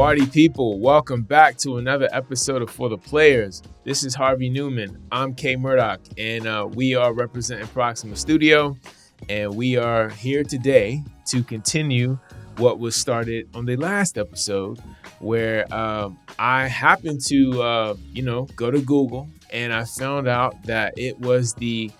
Party people, welcome back to another episode of For the Players. This is Harvey Newman. I'm K Murdoch, and we are representing Proxima Studio, and we are here today to continue what was started on the last episode, where I happened to, go to Google, and I found out that it was the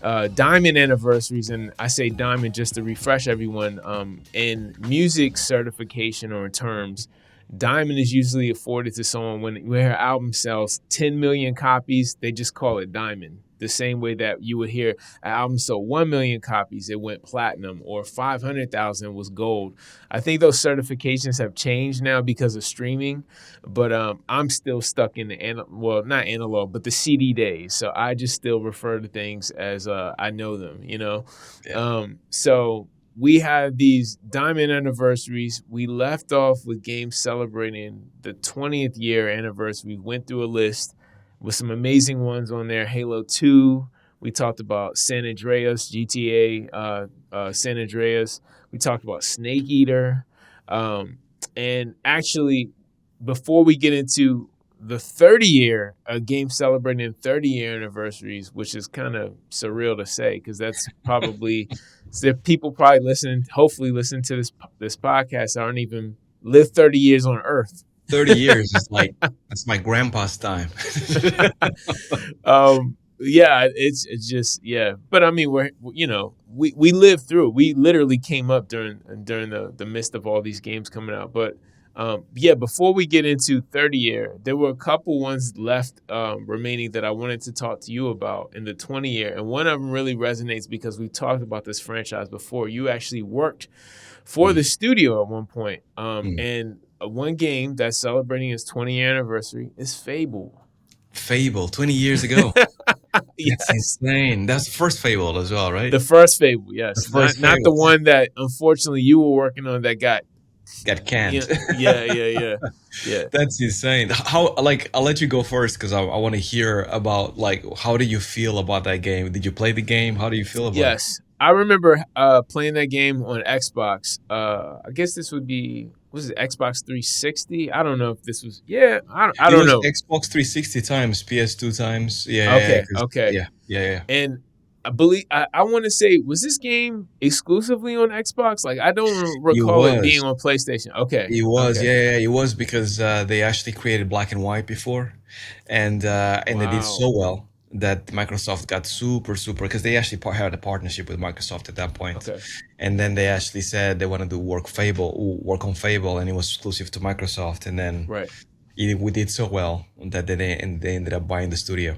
Diamond Anniversaries, and I say Diamond just to refresh everyone. In music certification or terms, Diamond is usually afforded to someone when her album sells 10 million copies. They just call it Diamond. The same way that you would hear an album sold 1 million copies, it went platinum, or 500,000 was gold. I think those certifications have changed now because of streaming, but I'm still stuck in the, not analog, but the CD days. So I just still refer to things as I know them, you know? Yeah. So we have these Diamond Anniversaries. We left off with games celebrating the 20th year anniversary. We went through a list with some amazing ones on there. Halo 2. We talked about San Andreas, GTA San Andreas. We talked about Snake Eater. And actually, before we get into the 30-year, a game celebrating 30-year anniversaries, which is kind of surreal to say, because that's probably people probably hopefully listen to this podcast aren't even live 30 years on Earth. 30 years is like, that's my grandpa's time. Yeah, it's just, yeah. But I mean, we lived through it. We literally came up during the midst of all these games coming out. But before we get into 30 year, there were a couple ones left remaining that I wanted to talk to you about in the 20 year. And one of them really resonates because we talked about this franchise before. You actually worked for the studio at one point. And one game that's celebrating its 20th anniversary is Fable. Fable, 20 years ago. Yes. That's insane. That's the first Fable as well, right? The first Fable, yes. Not the one that, unfortunately, you were working on that got canned. Yeah. That's insane. How, I'll let you go first because I want to hear about, how do you feel about that game? Did you play the game? How do you feel about it? Yes. I remember playing that game on Xbox. I guess this would be, was it Xbox 360? I don't know if this was, I don't know. Xbox 360 times, PS2 times. Okay. Yeah. And I believe, I want to say, was this game exclusively on Xbox? Like, I don't recall it being on PlayStation. Okay. It was, it was because they actually created Black and White before. And they did so well that Microsoft got super, because they actually had a partnership with Microsoft at that point. Okay. And then they actually said they wanted to work on Fable, and it was exclusive to Microsoft. And then we did so well that they ended up buying the studio.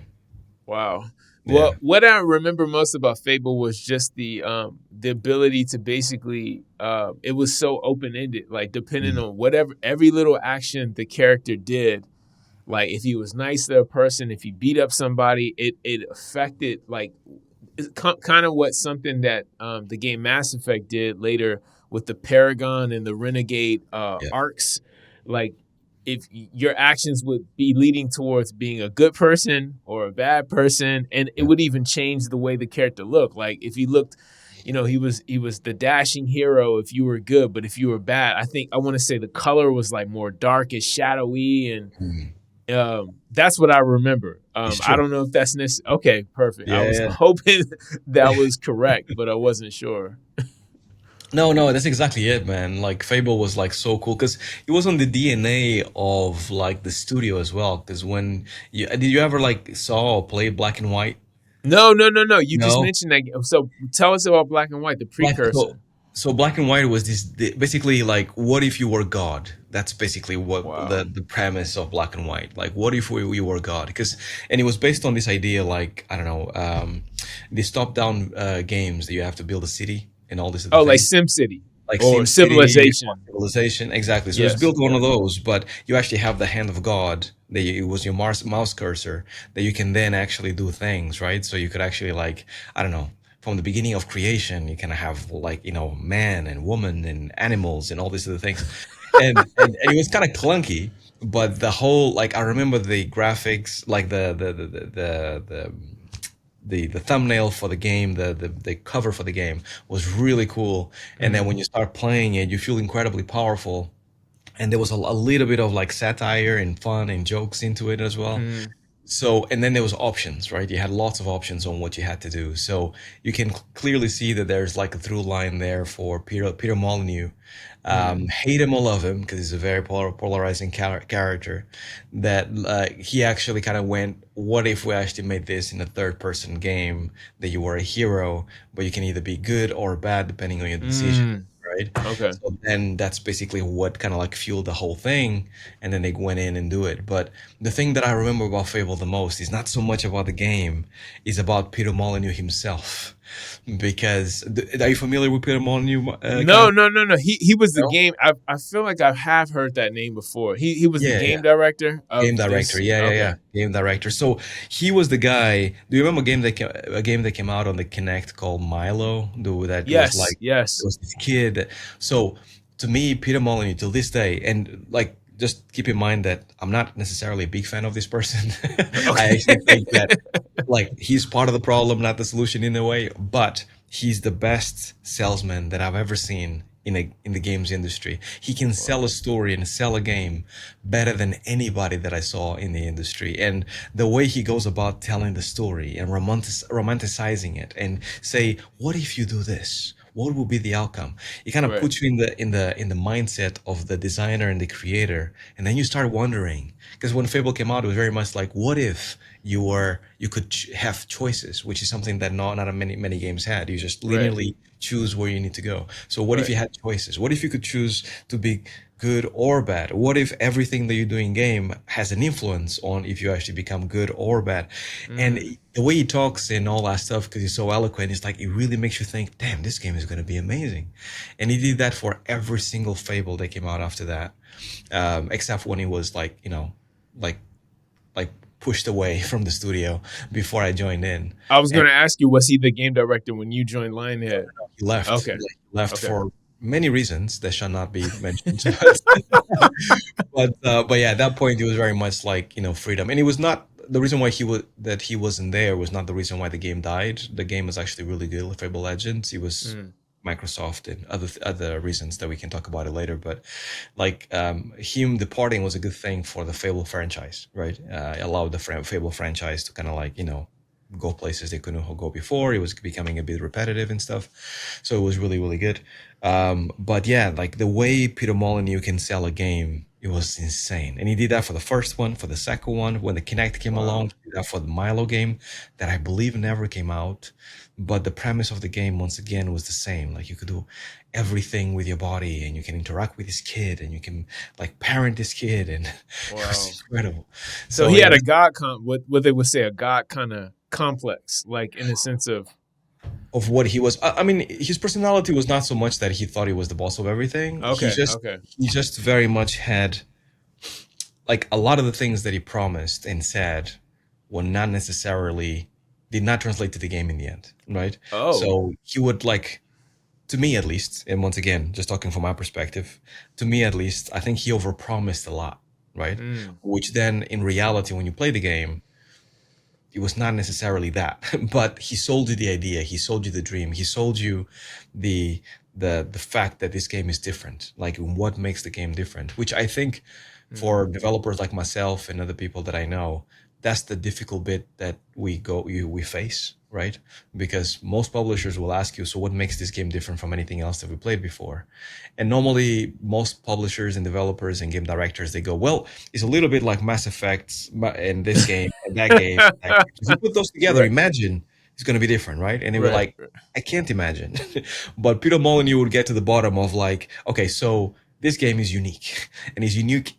Wow. Well, what I remember most about Fable was just the ability to basically, it was so open-ended, like depending on every little action the character did. Like if he was nice to a person, if he beat up somebody, it affected kind of what something that the game Mass Effect did later with the Paragon and the Renegade arcs. Like if your actions would be leading towards being a good person or a bad person, and it would even change the way the character looked. Like if he looked, he was the dashing hero if you were good, but if you were bad, I want to say the color was like more darkish, shadowy, and that's what I remember. I don't know if that's necessary. Okay, perfect. I was hoping that was correct, but I wasn't sure. No, that's exactly it, man. Like Fable was so cool because it was on the DNA of the studio as well. Because did you ever saw or play Black and White? No. You just mentioned that. So tell us about Black and White, the precursor. So Black and White was basically what if you were God? That's basically what the premise of Black and White. Like, what if we were God? And it was based on this idea, these top-down games that you have to build a city and all this. Like SimCity. Or Civilization, exactly. So it's built one of those, but you actually have the hand of God. It was your mouse cursor that you can then actually do things, right? So you could actually from the beginning of creation, you can have man and woman and animals and all these other things, and it was kind of clunky. But the whole I remember the graphics, the thumbnail for the game, the cover for the game was really cool. And then when you start playing it, you feel incredibly powerful. and there was a little bit of like satire and fun and jokes into it as well. Mm, So, and then there was options, right? You had lots of options on what you had to do. So you can clearly see that there's like a through line there for Peter Molyneux. mm, Hate him or love him, because he's a very polarizing character. That he actually kind of went, what if we actually made this in a third person game that you were a hero, but you can either be good or bad depending on your decision, mm. right? Okay. So then that's basically what kind of like fueled the whole thing, and then they went in and do it. But the thing that I remember about Fable the most is not so much about the game, is about Peter Molyneux himself. Because are you familiar with Peter Molyneux, No, Kyle? no, no, no. He was the No? game. I feel like I have heard that name before. He was the Yeah, game yeah. director Game of director. this. Yeah, yeah, Okay. yeah. Game director. So he was the guy. Do you remember a game that came out on the Kinect called Milo? That was Yes. like, it Yes. was this kid. So to me, Peter Molyneux till this day, and like, just keep in mind that I'm not necessarily a big fan of this person. I Okay. actually think that like he's part of the problem, not the solution in a way, but he's the best salesman that I've ever seen in the games industry. He can sell Wow. a story and sell a game better than anybody that I saw in the industry. And the way he goes about telling the story and romanticizing it and say, what if you do this? What will be the outcome? It kind of Right. puts you in the mindset of the designer and the creator, and then you start wondering. Because when Fable came out, it was very much like, what if you could have choices, which is something that not many games had. You just Right. linearly choose where you need to go. So what if Right. you had choices? What if you could choose to be good or bad? What if everything that you do in game has an influence on if you actually become good or bad? And Mm. the way he talks and all that stuff, because he's so eloquent, it's like it really makes you think, damn, this game is going to be amazing. And he did that for every single Fable that came out after that, except when he was like, like like pushed away from the studio before I joined in. I was And going to ask you, was he the game director when you joined Lionhead? he left. Okay. Like, left Okay. for many reasons that shall not be mentioned. But yeah, at that point, it was very much like freedom, and it was not the reason why he wasn't there was not the reason why the game died. The game was actually really good, Fable Legends. It was Mm. Microsoft and other reasons that we can talk about it later. But like him departing was a good thing for the Fable franchise, right? Allowed the Fable franchise to kind of like go places they couldn't go before. It was becoming a bit repetitive and stuff, so it was really really good. But yeah, like the way Peter Molyneux can sell a game, it was insane. And he did that for the first one, for the second one, when the Kinect came along, Wow. he did that for the Milo game that I believe never came out. But the premise of the game, once again, was the same. Like you could do everything with your body and you can interact with this kid and you can like parent this kid, and it was Wow. incredible. So So he yeah, had a what they would say a god kind of complex, like in the sense of of what he was. I mean, his personality was not so much that he thought he was the boss of everything. He okay, just okay, he just very much had like a lot of the things that he promised and said were not necessarily did not translate to the game in the end, right? oh, So he would like, to me at least, and once again, just talking from my perspective, to me at least, I think he overpromised a lot, right? mm, Which then in reality, when you play the game, it was not necessarily that, but he sold you the idea, he sold you the dream, he sold you the the fact that this game is different, like what makes the game different, which I think for mm, developers like myself and other people that I know, that's the difficult bit that we face, right? Because most publishers will ask you, so what makes this game different from anything else that we played before? And normally most publishers and developers and game directors, they go, well, it's a little bit like Mass Effect and this game and that game. Like, if you put those together, right, imagine it's going to be different, right? And they were right, like, I can't imagine. But Peter Molyneux would get to the bottom of like, okay, so this game is unique and is unique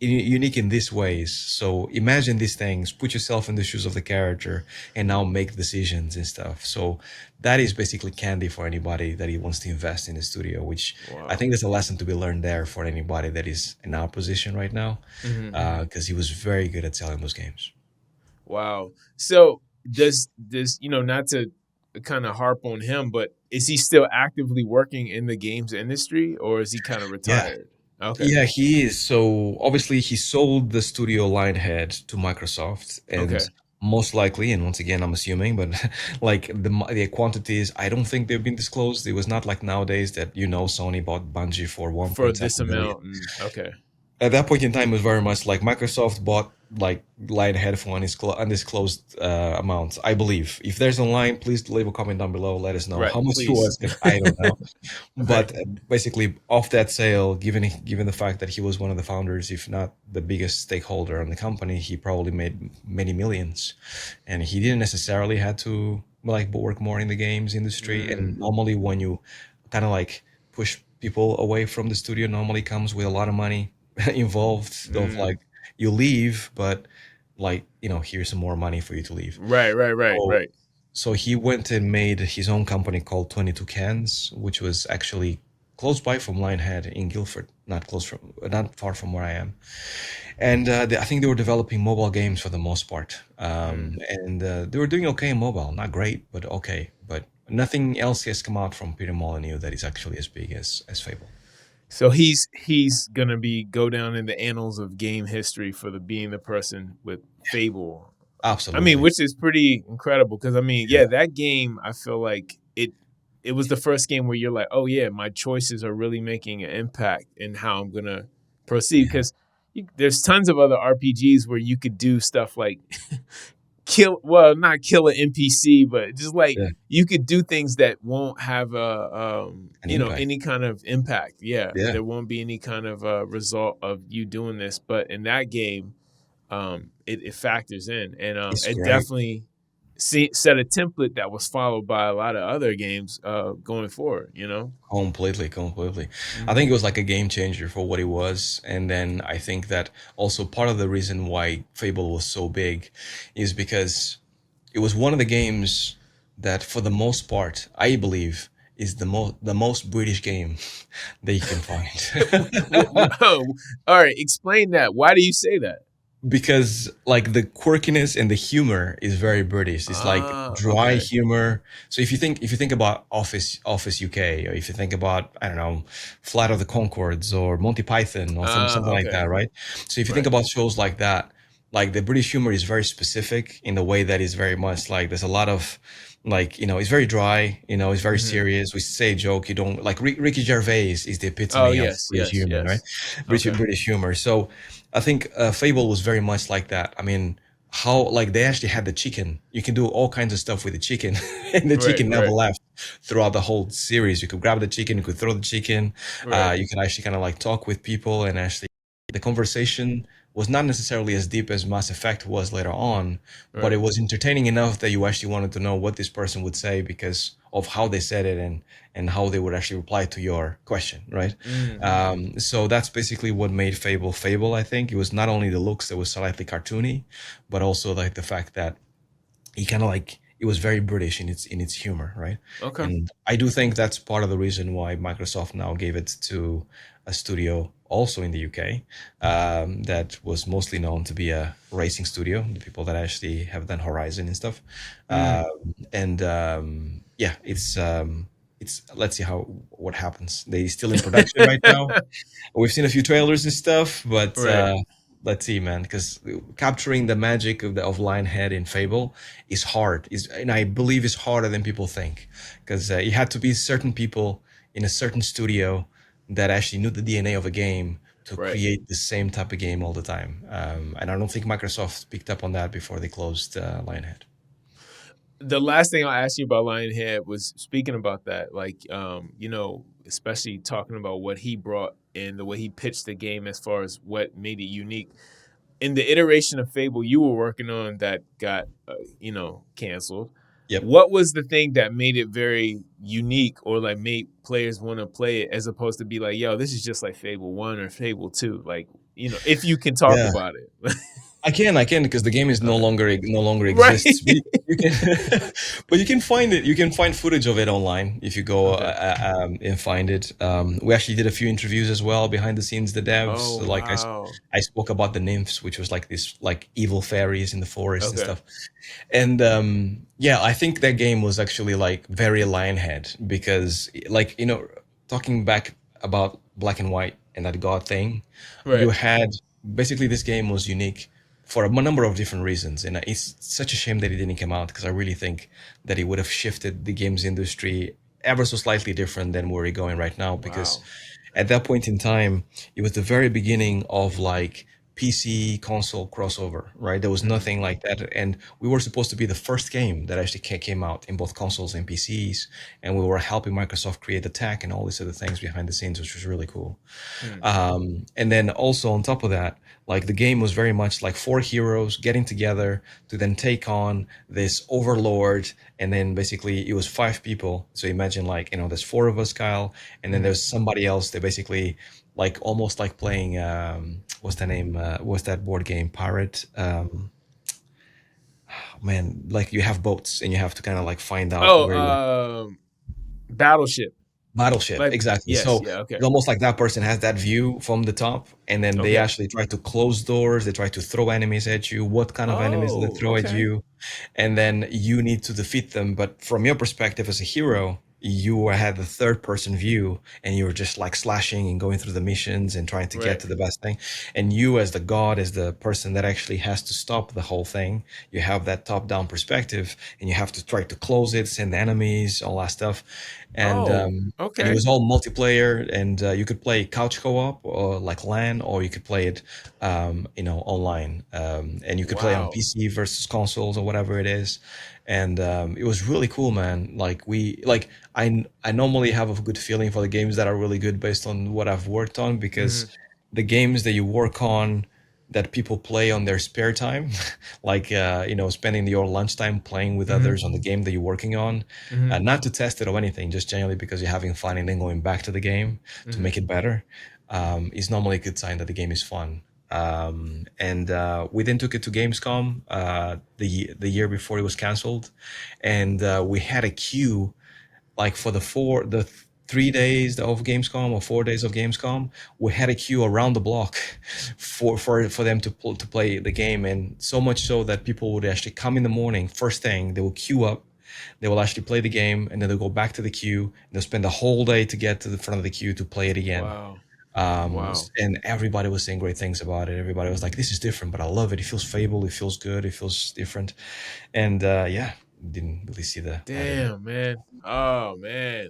in these ways. So imagine these things, put yourself in the shoes of the character, and now make decisions and stuff. So that is basically candy for anybody that he wants to invest in the studio, which I wow, think there's a lesson to be learned there for anybody that is in our position right now, mm-hmm. because he was very good at selling those games. Wow. So does not to kind of harp on him, but is he still actively working in the games industry, or is he kind of Yeah, retired? Okay, yeah, he is. So obviously, he sold the studio line head to Microsoft, okay, and most likely, and once again, I'm assuming, but like the quantities, I don't think they've been disclosed. It was not like nowadays that Sony bought Bungie for for 1.7 this billion. amount, okay, At that point in time, it was very much like Microsoft bought like Lionhead for undisclosed amounts, I believe. If there's online, please leave a comment down below. Let us know Right, how much it please. was, because I don't know. Right. But basically, off that sale, given the fact that he was one of the founders, if not the biggest stakeholder in the company, he probably made many millions, and he didn't necessarily had to like work more in the games industry. And Mm, normally, when you kind of like push people away from the studio, normally comes with a lot of money involved. Of like mm. you leave, but like here's some more money for you to leave. Right, right, right, So right. so he went and made his own company called 22 Cans, which was actually close by from Lionhead in Guildford, not far from where I am. And I think they were developing mobile games for the most part. Mm. And they were doing okay in mobile, not great, but okay. But nothing else has come out from Peter Molyneux that is actually as big as Fable. So he's gonna be go down in the annals of game history for the being the person with Fable. I mean, Absolutely. which is pretty incredible because I mean, yeah, Yeah. that game I feel like it was the first game where you're like, oh yeah, my choices are really making an impact in how I'm gonna proceed Yeah. because there's tons of other RPGs where you could do stuff like kill well not kill an NPC but just like Yeah. you could do things that won't have a An impact. any kind of impact. Yeah, Yeah. there won't be any kind of result of you doing this, but in that game it factors in and It's it great. definitely set a template that was followed by a lot of other games going forward, you know. Completely, completely. I Mm-hmm. think it was like a game changer for what it was. And then I think that also part of the reason why Fable was so big is because it was one of the games that, for the most part, I believe is the most British game that you can find. Oh, all right, explain that. Why do you say that? Because like the quirkiness and the humor is very British. It's like dry Okay. humor. So if you think about Office UK, or if you think about, I don't know, Flight of the Conchords or Monty Python or something like Okay. that, right? So if you think Right. about shows like that, like the British humor is very specific in the way that is very much like there's a lot of like it's very dry, it's very Mm-hmm. serious. We say a joke, you don't like Ricky Gervais is the Oh epitome of yes, British yes, humor, right? yes. British Okay. British humor. So I think Fable was very much like that. I mean, how like they actually had the chicken. You can do all kinds of stuff with the chicken, and the Right, chicken never right, left throughout the whole series. You could grab the chicken, you could throw the chicken. right, You can actually kind of like talk with people, and actually the conversation was not necessarily as deep as Mass Effect was later on, but it right. was entertaining enough that you actually wanted to know what this person would say because of how they said it and how they would actually reply to your question, right? Mm-hmm. So that's basically what made Fable Fable. I think it was not only the looks that was slightly cartoony, but also like the fact that he kind of like it was very British in its humor, right? Okay. And I do think that's part of the reason why Microsoft now gave it to a studio also in the UK that was mostly known to be a racing studio, the people that actually have done Horizon and stuff. Mm. And yeah, it's let's see how what happens. They still in production right now. We've seen a few trailers and stuff, but Right. let's see, man, because capturing the magic of Lionhead in Fable is hard. And I believe it's harder than people think, because it had to be certain people in a certain studio that actually knew the DNA of a game to Right. create the same type of game all the time. And I don't think Microsoft picked up on that before they closed Lionhead. The last thing I'll ask you about Lionhead was speaking about that, like, especially talking about what he brought and the way he pitched the game as far as what made it unique. In the iteration of Fable you were working on that got, canceled, Yep. what was the thing that made it very unique or like made players want to play it as opposed to be like, yo, this is just like Fable 1 or Fable 2? Like, if you can talk Yeah. about it. I can, because the game is no Okay. longer Right. exists. But you can, but you can find it. You can find footage of it online if you go Okay. and find it. We actually did a few interviews as well behind the scenes. The devs, Oh, so, like wow. I spoke about the nymphs, which was like this like evil fairies in the forest and Okay. stuff. And yeah, I think that game was actually like very Lionhead because like talking back about Black and White and that God thing, you Right. had basically this game was unique for a number of different reasons, and it's such a shame that it didn't come out because I really think that it would have shifted the games industry ever so slightly different than where we're going right now. Because Wow. At that point in time, it was the very beginning of like PC console crossover, right? There was Mm, nothing like that, and we were supposed to be the first game that actually came out in both consoles and PCs, and we were helping Microsoft create the tech and all these other things behind the scenes, which was really cool. mm, And then also on top of that, like the game was very much like four heroes getting together to then take on this overlord. And then basically it was five people. So imagine like, there's four of us, Kyle, and then mm. there's somebody else that basically like almost like playing, what's the name? What's that board game? Pirate? Man, like you have boats and you have to kind of like find out Oh, where you Battleship. Battleship, Like, exactly. yes, So yeah, it's okay. almost like that person has that view from the top, and then they Okay. actually try to close doors. They try to throw enemies at you. What kind of enemies do they Oh, throw at okay. you? And then you need to defeat them. But from your perspective as a hero, you had the third person view, and you were just like slashing and going through the missions and trying to get Right. to the best thing. And you, as the god, as the person that actually has to stop the whole thing, you have that top down perspective, and you have to try to close it, send enemies, all that stuff. And Oh, and it okay. was all multiplayer, and you could play couch co-op or like LAN, or you could play it online, and you could play on Wow. PC versus consoles or whatever it is. And it was really cool, man. I normally have a good feeling for the games that are really good based on what I've worked on, because Hmm. the games that you work on that people play on their spare time, like spending your lunchtime playing with Hmm. others on the game that you're working on, Hmm. not to test it or anything, just generally because you're having fun and then going back to the game to Hmm. make it better, is normally a good sign that the game is fun. And we then took it to Gamescom the year before it was canceled, and we had a queue like for the 3 days of Gamescom or 4 days of Gamescom. We had a queue around the block for them to play the game, and so much so that people would actually come in the morning first thing. They will queue up, they will actually play the game, and then they'll go back to the queue, and they'll spend the whole day to get to the front of the queue to play it again. Wow. Wow. And everybody was saying great things about it. Everybody was like, "This is different, but I love it. It feels Fable. It feels good. It feels different." And yeah, didn't really see the light of it. Damn, man. Oh, man.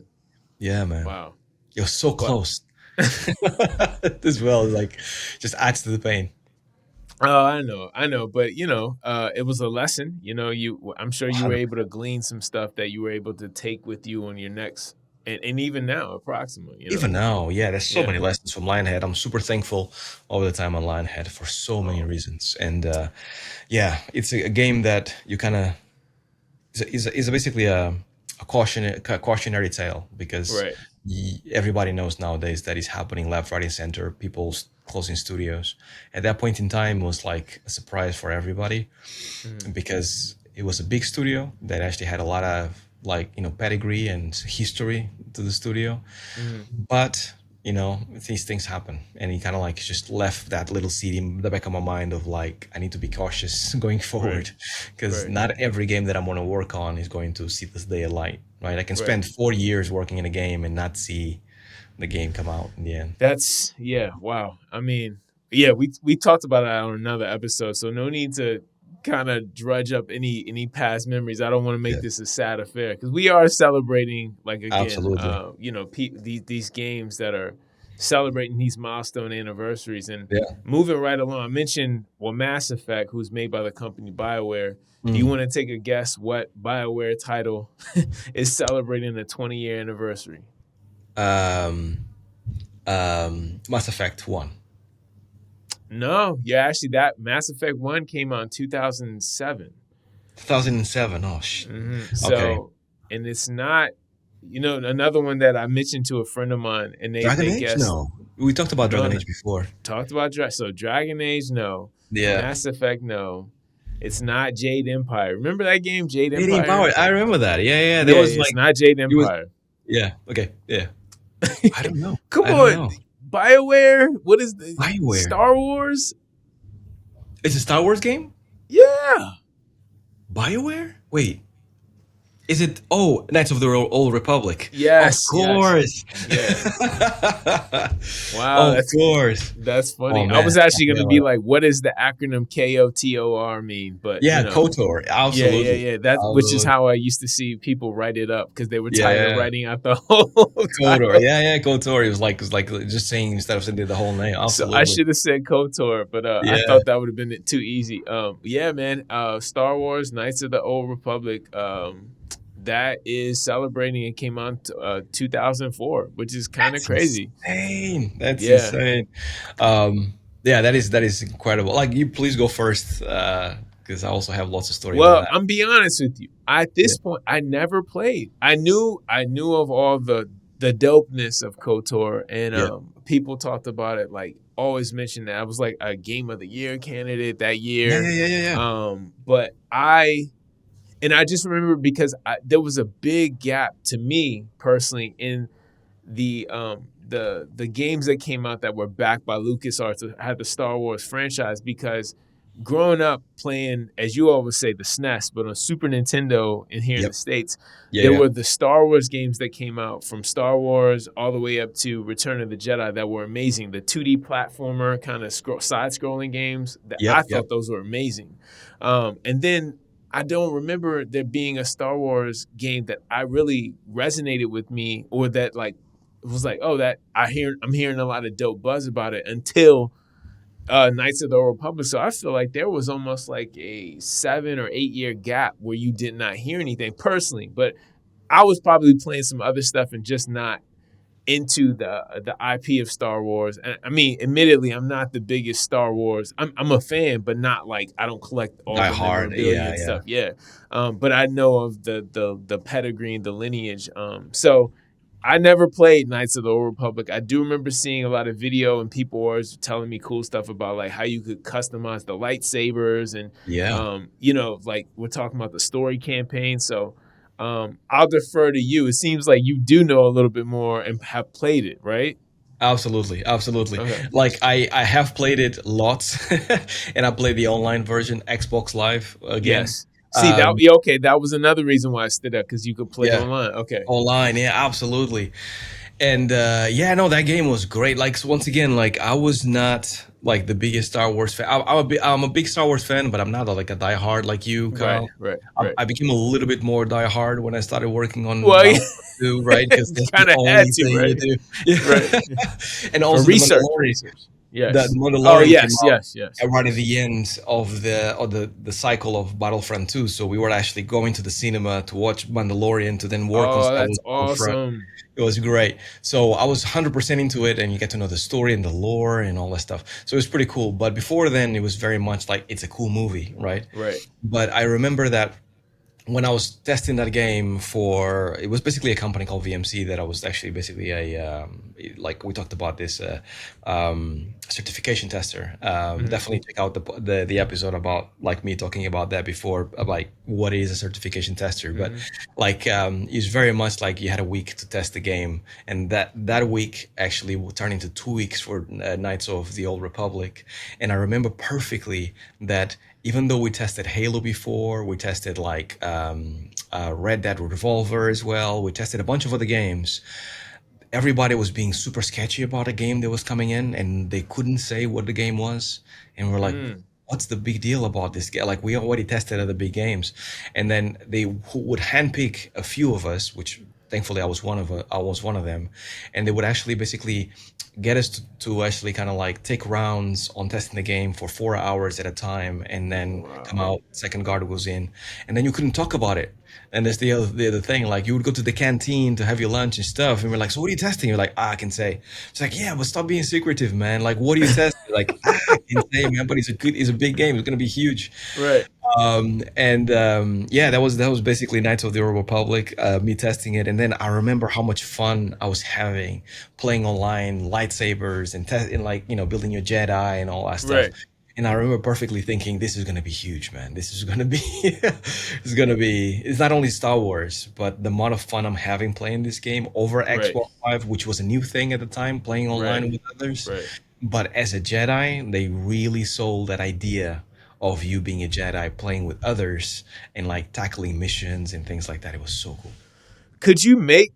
Yeah, man. Wow. You're so Well, close as well. Like, just adds to the pain. oh, I know, but it was a lesson. I'm sure you were able to 100%. glean some stuff that you were able to take with you on your next, and even now, approximately. Even now, yeah, there's so Yeah. many lessons from Lionhead. I'm super thankful all the time on Lionhead for so many Oh, reasons. And yeah, it's a game that you kind of is basically a cautionary tale, because right. everybody knows nowadays that it's happening left, right, and center. People closing studios. At that point in time, was like a surprise for everybody, Hmm. because it was a big studio that actually had a lot of like pedigree and history to the studio. Hmm. But these things happen, and he kind of like just left that little seed in the back of my mind of like, I need to be cautious going Right. forward, because Right. not every game that I'm going to work on is going to see this day of light, right? I can Right. spend 4 years working in a game and not see the game come out in the end. That's yeah, wow. I mean, yeah, we talked about that on another episode, so no need to kind of drudge up any past memories. I don't want to make Yeah, this a sad affair because we are celebrating, like again, absolutely. these games that are celebrating these milestone anniversaries and Yeah. moving right along. I mentioned Mass Effect, who's made by the company BioWare. Do you Mm. want to take a guess what BioWare title is celebrating the 20-year anniversary? Um, Mass Effect 1. No, yeah, actually, that Mass Effect 1 came out in 2007. 2007. Oh, okay. So, and it's not, another one that I mentioned to a friend of mine, and they Dragon they Age? guessed No. We talked about no, Dragon no, Age before. talked about so Dragon Age, no, Yeah. Mass Effect, no, it's not Jade Empire. Remember that game, Jade 18 Empire? Power. I remember that. Yeah, yeah. There Yeah, was it's like, not Jade it was, Empire. yeah. Okay. Yeah. I don't know. Come I don't on, know. BioWare. What is the BioWare. Star Wars? It's a Star Wars game? Yeah, BioWare? Wait. Is it? Oh, Knights of the Old Republic. Of Yes, yes, course. yeah. Wow, Of course. that's Oh funny. I man. was actually gonna be Yeah, like, what does the acronym KOTOR mean? But yeah, KOTOR. yeah, yeah, Absolutely. yeah. That which is Absolutely. how I used to see people write it up because they were tired of Yeah. writing out the whole KOTOR. title. Yeah, yeah, KOTOR. It was like just saying instead of saying the whole name. So I Absolutely. should have said KOTOR, but I Yeah. thought that would have been too easy. Yeah, man. Star Wars: Knights of the Old Republic. That is celebrating. It came out 2004, which is kind of That's crazy. insane. That's Yeah. insane. Um, yeah, that is incredible. Like, you please go first, because I also have lots of story about Well, that. I'm be honest with you. At Yeah. this point, I never played. I knew of all the dopeness of KOTOR, and Yeah. people talked about it. Like always mentioned that I was like a Game of the Year candidate that Yeah, year. yeah, yeah, yeah, yeah. But I just remember because there was a big gap to me personally in the games that came out that were backed by LucasArts that had the Star Wars franchise because growing up playing, as you always say, the SNES, but on Super Nintendo and here in Yep. the States, Yeah, there yeah. were the Star Wars games that came out from Star Wars all the way up to Return of the Jedi that were amazing. The 2D platformer kind of side-scrolling games that Yep, I yep. thought those were amazing. And then I don't remember there being a Star Wars game that I really resonated with me or that like was like, oh, that I'm hearing a lot of dope buzz about it until Knights of the Old Republic. So I feel like there was almost like a 7 or 8 year gap where you did not hear anything personally. But I was probably playing some other stuff and just not into the IP of Star Wars. And I mean, admittedly, I'm not the biggest Star Wars. I'm a fan, but not like I don't collect all Die the Hard. memorabilia Yeah, and yeah. stuff. Yeah, but I know of the pedigree and the lineage. So I never played Knights of the Old Republic. I do remember seeing a lot of video and people always telling me cool stuff about like how you could customize the lightsabers and Yeah. like we're talking about the story campaign. So I'll defer to you. It seems like you do know a little bit more and have played it, right? Absolutely, absolutely. Okay. Like, I have played it lots, and I played the online version, Xbox Live again. Yes. See that? Um, Yeah, okay, that was another reason why I stood up because you could play yeah, online. Okay. online. Yeah, absolutely. And yeah, no, that game was great. Like, so once again, like, I was not like the biggest Star Wars fan. I'm a big Star Wars fan, but I'm not like a diehard like you, Right. Kyle. Right. I, Right. I became a little bit more diehard when I started working on Well, Battlefront 2, right? Because that's the kind of only had to, thing you right? do. Right. Yeah. And For also the research. Mandalorian. Research. The Yes. Oh Mandalorian came yes. out Yes. Yes. right at the end of the cycle of Battlefront 2. So we were actually going to the cinema to watch Mandalorian to then work on Oh, Star that's Wars Battlefront. awesome. It was great. So I was 100% into it, and you get to know the story and the lore and all that stuff. So it was pretty cool. But before then, it was very much like it's a cool movie, right? Right. But I remember that when I was testing that game for, it was basically a company called VMC that I was actually basically like we talked about this, certification tester. Mm-hmm. Definitely check out the episode about like me talking about that before, about like what is a certification tester. But Mm-hmm. like, it's very much like you had a week to test the game, and that week actually will turn into 2 weeks for Knights of the Old Republic. And I remember perfectly that even though we tested Halo before, we tested like Red Dead Revolver as well, we tested a bunch of other games. Everybody was being super sketchy about a game that was coming in, and they couldn't say what the game was. And we're like, Mm. what's the big deal about this game? Like, we already tested other big games. And then they would handpick a few of us, which thankfully I was one of them, and they would actually basically get us to actually kind of like take rounds on testing the game for 4 hours at a time, and then come Wow. out, second guard goes in, and then you couldn't talk about it. And that's the other thing. Like, you would go to the canteen to have your lunch and stuff, and we're like, "So what are you testing?" You're like, "I can say." It's like, "Yeah, but stop being secretive, man. Like, what do you test?" Like, I can say, man, but it's a big game. It's gonna be huge. Right. And yeah, that was basically Knights of the Old Republic, me testing it, and then I remember how much fun I was having playing online, lightsabers and like, building your Jedi and all that stuff. Right. And I remember perfectly thinking, this is gonna be huge, man. This is gonna be, it's gonna be. It's not only Star Wars, but the amount of fun I'm having playing this game over Right. Xbox Live, which was a new thing at the time, playing Right. online with others. Right. But as a Jedi, they really sold that idea of you being a Jedi, playing with others, and like tackling missions and things like that. It was so cool. Could you make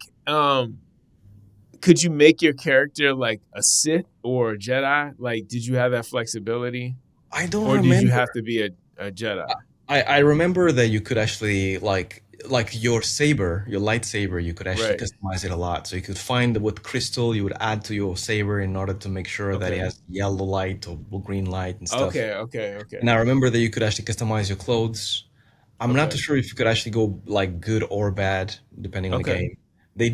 could you make your character like a Sith or a Jedi? Like, did you have that flexibility, I don't or did you remember. have to be a Jedi? I remember that you could actually like your saber, your lightsaber, you could actually Right. customize it a lot. So you could find what crystal you would add to your saber in order to make sure that it Okay. has yellow light or green light and stuff. Okay. Okay. Okay. And I remember that you could actually customize your clothes. I'm not too Okay. sure if you could actually go like good or bad depending on the Okay. game. They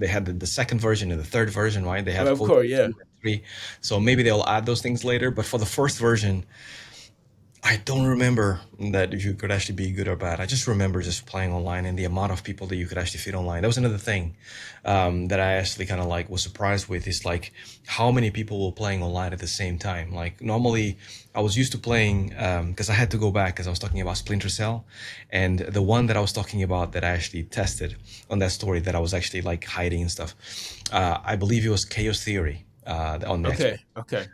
had the second version and the third version, right? They Well, have of code course, yeah. 2 and 3. So maybe they'll add those things later. But for the first version, I don't remember that if you could actually be good or bad. I just remember just playing online and the amount of people that you could actually fit online. That was another thing that I actually kind of like was surprised with is like how many people were playing online at the same time. Like normally, I was used to playing because I had to go back because I was talking about Splinter Cell, and the one that I was talking about that I actually tested on that story that I was actually like hiding and stuff. I believe it was Chaos Theory on the Xbox. Okay. Okay.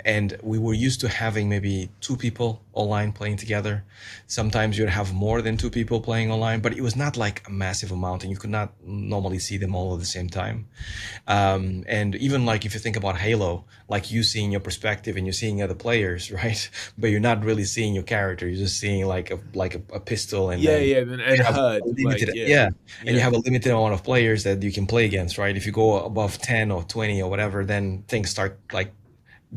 And we were used to having maybe 2 people online playing together. Sometimes you'd have more than 2 people playing online, but it was not like a massive amount, and you could not normally see them all at the same time. And even like if you think about Halo, like you seeing your perspective and you're seeing other players, right? But you're not really seeing your character. You're just seeing like a pistol, and Yeah. then Yeah. you And have a HUD, like, limited, yeah. yeah, and you Yeah. have a limited amount of players that you can play against, right? If you go above 10 or 20 or whatever, then things start like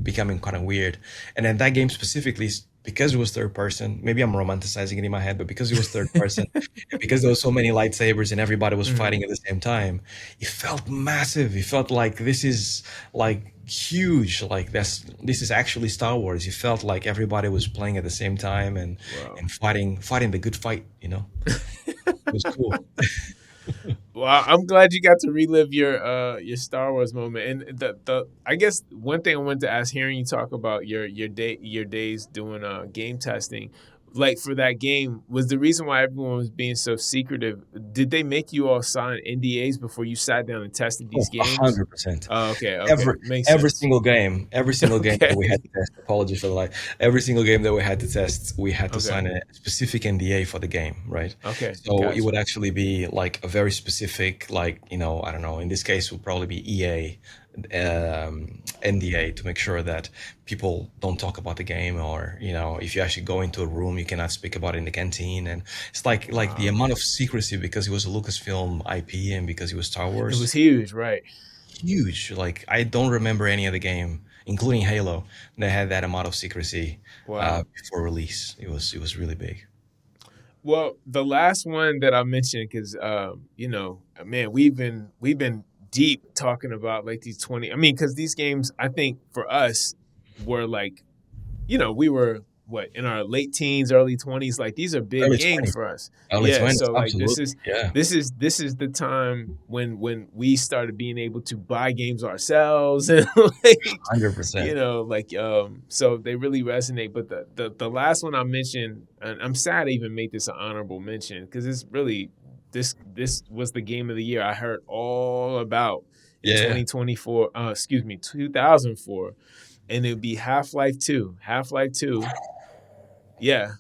becoming kind of weird. And then that game specifically, because it was third person, maybe I'm romanticizing it in my head, but because it was third person, and because there was so many lightsabers and everybody was Mhm. fighting at the same time, it felt massive. It felt like this is like huge. Like this is actually Star Wars. It felt like everybody was playing at the same time Wow. and fighting the good fight. You know, it was cool. Well, I'm glad you got to relive your Star Wars moment. And the I guess one thing I wanted to ask, hearing you talk about your days doing game testing, like for that game, was the reason why everyone was being so secretive. Did they make you all sign NDAs before you sat down and tested Oh, these games? 100%. Oh, okay, okay, Every makes every sense. single game, every single game that Okay, we had to test, apologies for the lie. Every single game that we had to test, we had to okay, sign a specific NDA for the game, right? okay, So it would gotcha. actually be like a very specific, like, I don't know, in this case would probably be EA NDA to make sure that people don't talk about the game, or, if you actually go into a room, you cannot speak about it in the canteen. And it's like the Wow, amount of secrecy, because it was a Lucasfilm IP and because it was Star it Wars, was huge, right? huge. Like I don't remember any other game, including Halo, that had that amount of secrecy Wow. before release. It was really big. Well, the last one that I mentioned, because man, we've been deep talking about like these 20. I mean, because these games, I think for us were like, we were what in our late teens, early 20s. Like these are big Early games 20s, for us. early Yeah. 20s, So like this absolutely. is Yeah, this is this is the time when we started being able to buy games ourselves and like 100%. so they really resonate. But the last one I mentioned, and I'm sad I even made this an honorable mention because it's really this was the game of the year I heard all about in Yeah, yeah. 2024. Excuse me, 2004, and it would be Half-Life 2. Half-Life 2. Yeah,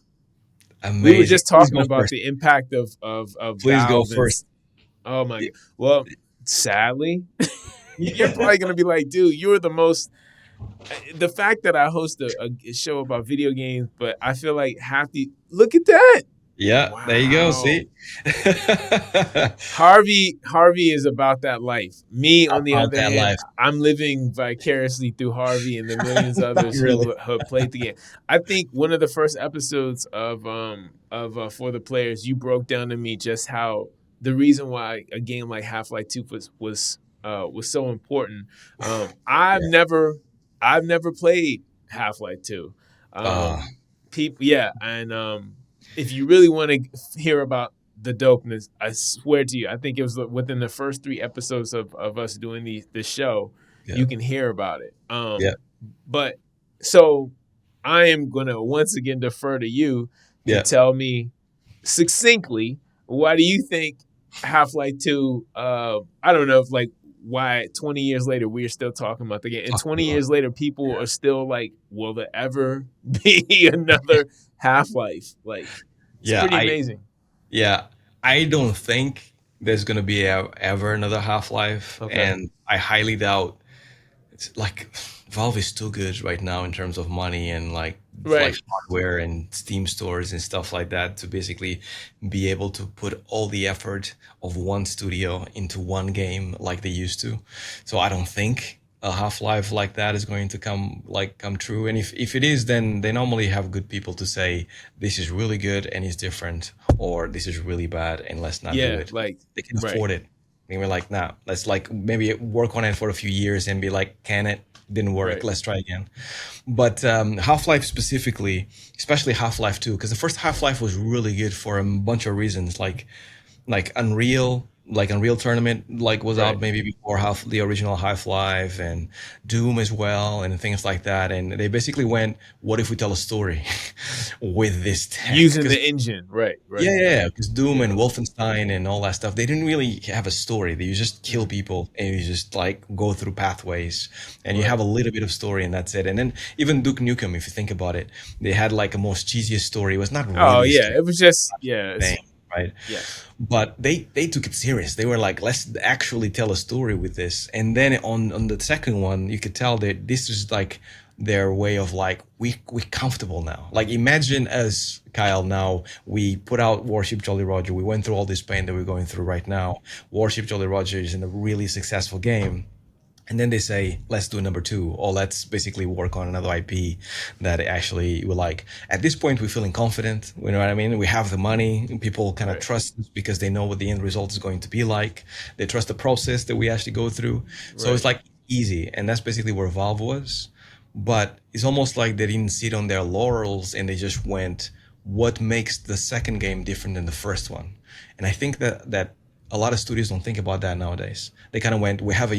we were Amazing. just Please talking go about first. the impact of Please go Valve and first. oh my Y- god. Well, sadly, you're Yeah, probably gonna be like, dude, you were the most. The fact that I host a show about video games, but I feel like half the look at that. yeah. There you go. Wow. See, Harvey is about that life. Me, on the about other that hand, life. I'm living vicariously through Harvey and the millions of Not others really. who have played the game. I think one of the first episodes of For the Players, you broke down to me just how the reason why a game like Half-Life 2 was so important. I've Yeah. never played Half-Life 2. Uh, People, yeah, and if you really want to hear about the dopeness, I swear to you, I think it was within the first 3 episodes of us doing the show, yeah, you can hear about it. yeah, But so I am gonna once again defer to you to yeah. tell me succinctly why do you think Half-Life 2? I don't know if like why 20 years later we're still talking about the game, and Talking 20 about years later people are still like, will there ever be another Half-Life? Like, it's yeah, pretty amazing. yeah, I don't think there's gonna be ever another Half-Life, Okay. and I highly doubt. It's like Valve is too good right now in terms of money and like Right. hardware and Steam stores and stuff like that to basically be able to put all the effort of one studio into one game like they used to. So I don't think a Half-Life like that is going to come true. And if it is, then they normally have good people to say this is really good and it's different, or this is really bad and let's not do Yeah, it. like, They can right. afford it. And we're like, nah, let's like maybe work on it for a few years and be like, can it? Didn't work. Right. Let's try again. But Half-Life specifically, especially Half-Life 2, because the first Half-Life was really good for a bunch of reasons, like Unreal Tournament like was out Right. maybe before half the original Half-Life, and Doom as well, and things like that. And they basically went, what if we tell a story with this tech? Using Because the engine. Right. Right. yeah, because Doom Yeah. and Wolfenstein and all that stuff, they didn't really have a story. They just kill Mm. people and you just like go through pathways and you have Right. a little bit of story and that's it. And then even Duke Nukem, if you think about it, they had like a most cheesiest story. It was not Oh really a yeah, story it was just, yeah, thing, it's, right? yes. But they took it serious. They were like, let's actually tell a story with this. And then on the second one, you could tell that this is like their way of like we comfortable now. Like imagine as Kyle now we put out Warship Jolly Roger. We went through all this pain that we're going through right now. Warship Jolly Roger is in a really successful game, and then they say, let's do number two, or let's basically work on another IP that actually we like. At this point, we're feeling confident. You know what I mean? We have the money. People kind of Right. trust us because they know what the end result is going to be like. They trust the process that we actually go through. So it's Right. like easy. And that's basically where Valve was. But it's almost like they didn't sit on their laurels and they just went, what makes the second game different than the first one? And I think that a lot of studios don't think about that nowadays. They kind of went, we have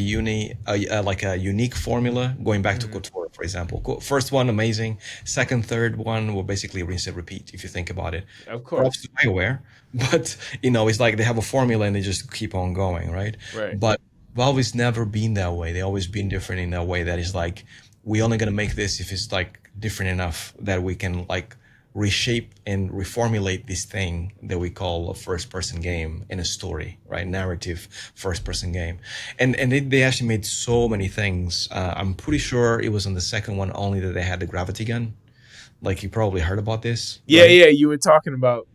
like a unique formula going back to Hmm. KOTOR, for example. First one, amazing. Second, third one will basically rinse and repeat, if you think about it. Of Props to course. BioWare, but it's like they have a formula and they just keep on going, right? Right. But Valve has never been that way. They always been different in that way that is like, we only gonna make this if it's like different enough that we can like reshape and reformulate this thing that we call a first person game in a story, right? Narrative first person game. And they actually made so many things. I'm pretty sure it was on the second one only that they had the gravity gun. Like you probably heard about this, Yeah, right? yeah, you were Yeah, talking about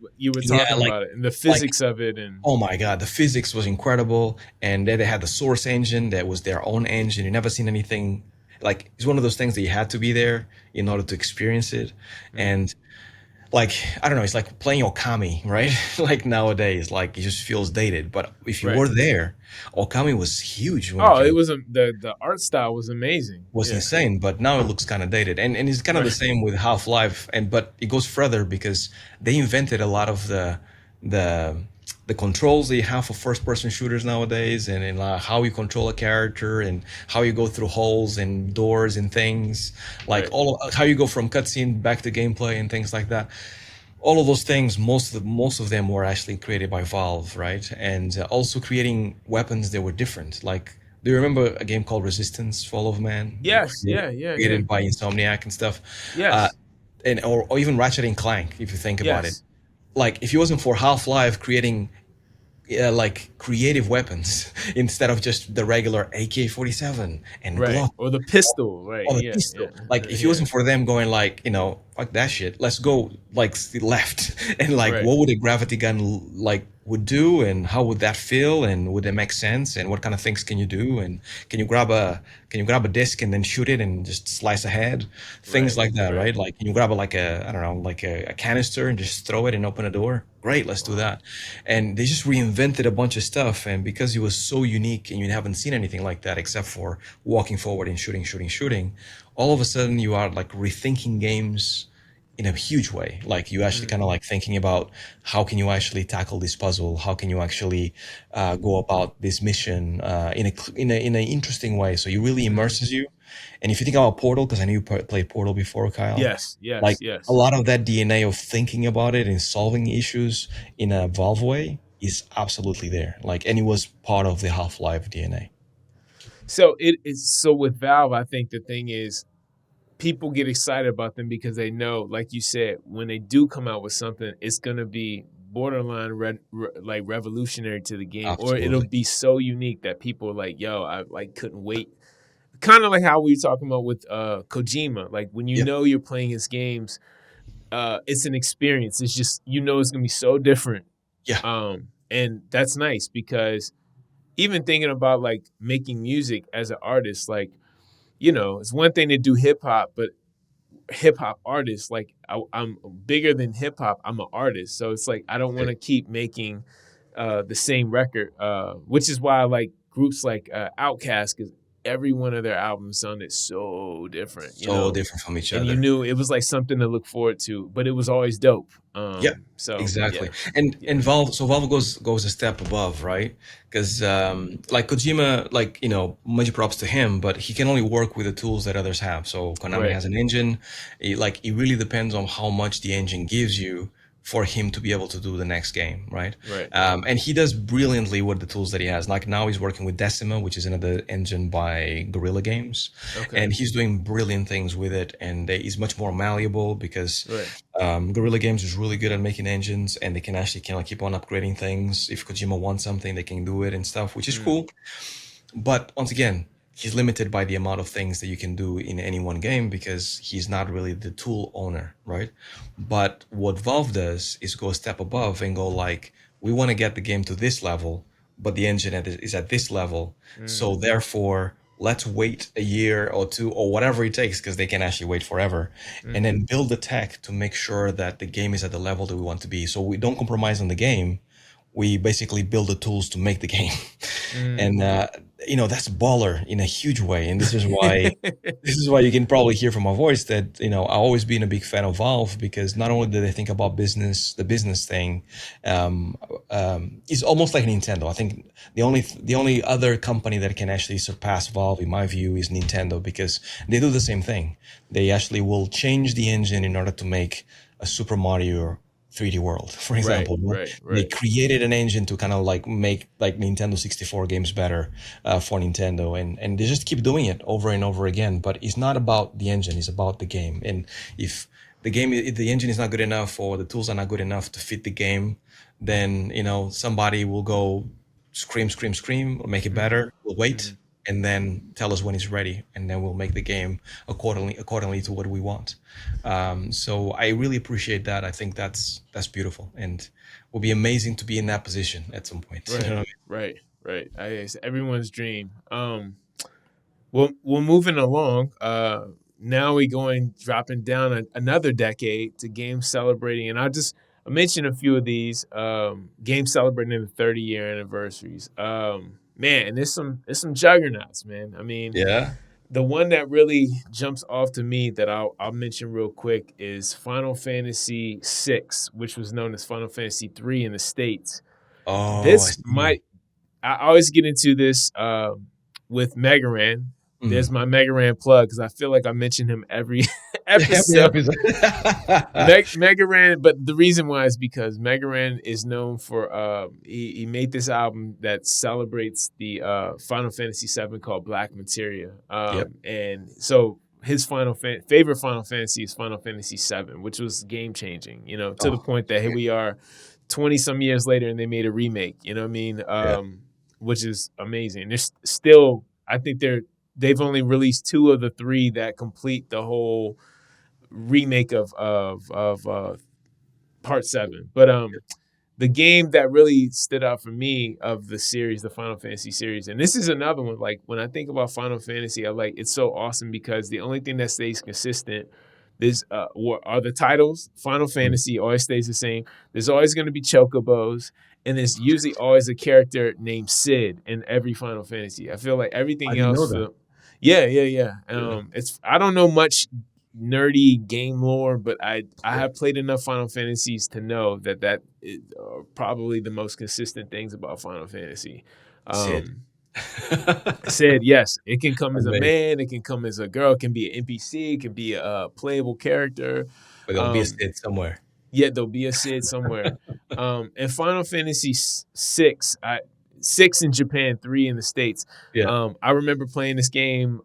it and the like physics of it, and oh my God, the physics was incredible. And then they had the source engine that was their own engine. You never seen anything like it's one of those things that you had to be there in order to experience it. mm, And like I don't know, it's like playing Okami, right? Like nowadays, like it just feels dated. But if you right. were there, Okami was huge when it Oh, it came, was the art style was amazing. was Yeah. insane. But now it looks kind of dated, and it's kind of the Right. same with Half-Life. And but it goes further because they invented a lot of the the controls that you have for first-person shooters nowadays, and how you control a character, and how you go through holes and doors and things, like Right. how you go from cutscene back to gameplay and things like that. All of those things, most of them were actually created by Valve, right? And also creating weapons that were different. Like, do you remember a game called Resistance: Fall of Man, Yes. Yeah. Yeah. Yeah. created by Insomniac and stuff, uh, Yes. and or even Ratchet and Clank, if you think about it. Yes. Like, if it wasn't for Half-Life creating like creative weapons instead of just the regular AK-47 and Right. Glock Or the pistol. Right. or the Yeah. Yeah. pistol. Like if it Yeah. wasn't for them going like, fuck that shit, let's go like left and like Right. what would a gravity gun like would do and how would that feel and would it make sense and what kind of things can you do and can you grab a can you grab a disc and then shoot it and just slice ahead? Things Right. like that, Right. right? Like can you grab like a I don't know, like a canister and just throw it and open a door? Great, let's do Wow. that. And they just reinvented a bunch of stuff and because it was so unique and you haven't seen anything like that except for walking forward and shooting, all of a sudden you are like rethinking games in a huge way. Like you actually kind Mm. of like thinking about how can you actually tackle this puzzle? How can you actually go about this mission in an interesting way? So it really Mm. immerses you. And if you think about Portal, because I know you played Portal before, Kyle, Yes. Yes. like a Yes. lot of that DNA of thinking about it and solving issues in a Valve way is absolutely there. Like, and it was part of the Half-Life DNA. So it is so with Valve, I think the thing is people get excited about them because they know, like you said, when they do come out with something, it's gonna be borderline like revolutionary to the game, or it'll Absolutely. be so unique that people are like, "Yo, I like couldn't wait." Kind of like how we were talking about with Kojima. Like when you Yep. know you're playing his games, it's an experience. It's just it's gonna be so different, Yeah. and that's nice because even thinking about like making music as an artist, like it's one thing to do hip hop, but hip hop artist, like I'm bigger than hip hop. I'm an artist, so it's like I don't want to keep making the same record, which is why I like groups like Outkast because every one of their albums sounded so different, So different from each and you other. knew it was like something to look forward to, but it was always dope. Yeah, So exactly. yeah, And yeah, Valve goes a step above, right? Because like Kojima, like much props to him, but he can only work with the tools that others have. So Konami right, has an engine. It really depends on how much the engine gives you for him to be able to do the next game, right? right, And he does brilliantly with the tools that he has. Like now he's working with Decima, which is another engine by Guerrilla Games, okay, and he's doing brilliant things with it. And he's much more malleable because right, Guerrilla Games is really good at making engines, and they can actually kind of keep on upgrading things. If Kojima wants something, they can do it and stuff, which is mm, cool. But once again, he's limited by the amount of things that you can do in any one game because he's not really the tool owner, right? But what Valve does is go a step above and go like, we want to get the game to this level, but the engine is at this level. So mm, therefore, let's wait a year or two or whatever it takes because they can actually wait forever, and mm-hmm, then build the tech to make sure that the game is at the level that we want to be. So we don't compromise on the game, we basically build the tools to make the game. mm. And that's baller in a huge way. And this is why you can probably hear from my voice that I've always been a big fan of Valve, because not only do they think about the business thing, um, it's almost like Nintendo. I think the only other company that can actually surpass Valve, in my view, is Nintendo, because they do the same thing. They actually will change the engine in order to make a Super Mario 3D World, for Right, example. right, They right. created an engine to kind of like make like Nintendo 64 games better for Nintendo, and they just keep doing it over and over again. But it's not about the engine; it's about the game. And if if the engine is not good enough or the tools are not good enough to fit the game, then somebody will go scream, scream, scream, or make it Mm-hmm, better. We'll wait mm-hmm. and then tell us when it's ready, and then we'll make the game accordingly to what we want. So I really appreciate that. I think that's beautiful, and will be amazing to be in that position at some point. You Right, know what right, right. It's everyone's dream. Well, we're moving along. Now we going dropping down another decade to games celebrating, and I mentioned a few of these games celebrating the 30-year anniversaries. Man, and there's some juggernauts, man. I I mean? mean, Yeah. the one that really jumps off to me that I'll mention real quick is Final Fantasy VI, which was known as Final Fantasy III in the States. Oh, I This see. might I always get into this with Megaran. There's Mm. my Megaran plug because I feel like I mention him every Every episode. episode. Megaran, but the reason why is because Megaran is known for he made this album that celebrates the Final Fantasy VII called Black Materia, Yep. and so his favorite Final Fantasy is Final Fantasy VII, which was game changing. To the Oh, point that here we are, 20 some years later, and they made a remake. You know what I mean? yeah. Which is amazing. There's still, I think they've only released two of the three that complete the whole remake of part seven. But the game that really stood out for me of the series, the Final Fantasy series, and this is another one. Like when I think about Final Fantasy, I like it's so awesome because the only thing that stays consistent is are the titles. Final Mm. Fantasy always stays the same. There's always going to be chocobos, and there's usually always a character named Sid in every Final Fantasy. I feel like I everything didn't know else, that. yeah, yeah, yeah. Yeah. It's I don't know much nerdy game lore, but I Yeah. have played enough Final Fantasies to know that is probably the most consistent things about Final Fantasy. Sid. Said yes, it can come as a Amazing. man, it can come as a girl, it can be an NPC, it can be a playable character. But there'll be a Um, Sid somewhere. Yet there'll be a Sid somewhere. And Final Fantasy VI, 6 in Japan, 3 in the States. Yeah. I remember playing this game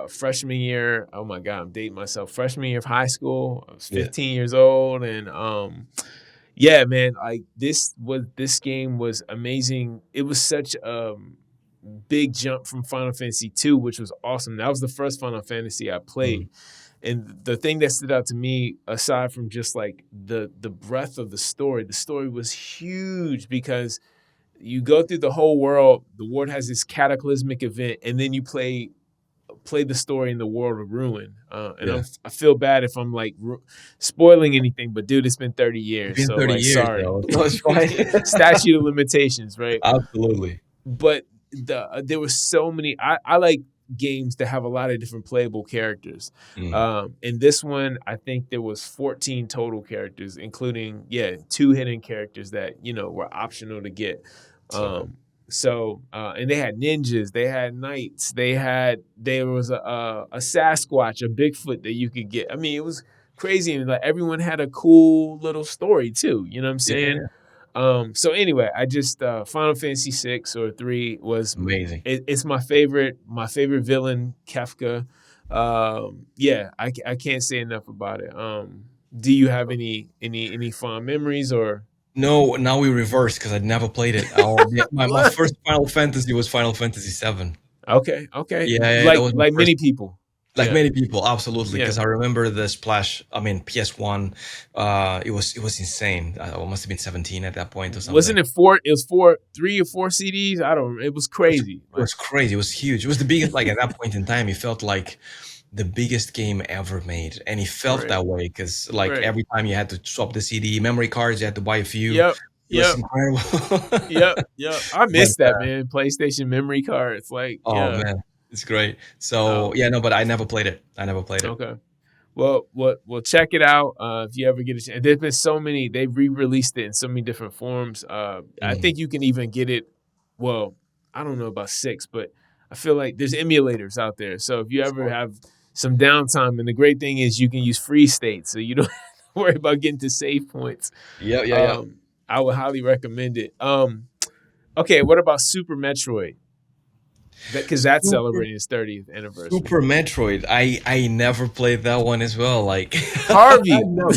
freshman year. Oh my God, I'm dating myself. Freshman year of high school. I was Yeah. 15 years old, and yeah, man, like this game was amazing. It was such a big jump from Final Fantasy 2, which was awesome. That was the first Final Fantasy I played. Mm. And the thing that stood out to me, aside from just like the breadth of the story was huge because you go through the whole world. The world has this cataclysmic event, and then you play the story in the world of ruin. And Yeah. I feel bad if I'm like spoiling anything, but dude, it's been 30 It's years, been so 30 like years sorry. though. So it's fine. Statute of limitations, right? Absolutely. But there were so many. I like games that have a lot of different playable characters. Mm. In this one, I think there was 14 total characters, including 2 hidden characters that were optional to get. So cool. And they had ninjas, they had knights, there was a Sasquatch, a Bigfoot that you could get. I mean, it was crazy, and like everyone had a cool little story too. You know what I'm saying? Yeah. So anyway, I just Final Fantasy 6 or 3 was Amazing. it's my favorite villain, Kefka. Yeah, I can't say enough about it. Do you have any fond memories or? No, now we reversed because I'd never played it. My What? first Final Fantasy was Final Fantasy 7. Okay. Yeah, that Like was my like first. many people. Like Yeah. many people, absolutely, Yeah. because I remember the Splash. I mean, PS1. It was insane. I must have been 17 at that point or something. Wasn't it 4? It was 4, 3 or 4 CDs. I don't. It was It was, crazy. it was crazy. It was huge. It was the biggest. Like at that point in time, it felt like the biggest game ever made, and it felt Right. that way because like Right. every time you had to swap the CD, memory cards, you had to buy a few. Yep. It was Yep. incredible. Yep. I But miss that, man. PlayStation memory cards. Like, oh yeah. man, it's great. So Um. yeah, no, but I never played it. I never played it. Okay. Well, check it out if you ever get a chance. There's been so many. They've re-released it in so many different forms. I Mm. think you can even get it. Well, I don't know about 6, but I feel like there's emulators out there. So if you ever have some downtime, and the great thing is you can use free state, so you don't have to worry about getting to save points. Yeah. I would highly recommend it. Okay, what about Super Metroid? Because that's Super celebrating its 30th anniversary. Super Metroid. I never played that one as well. Like I Harvey, know,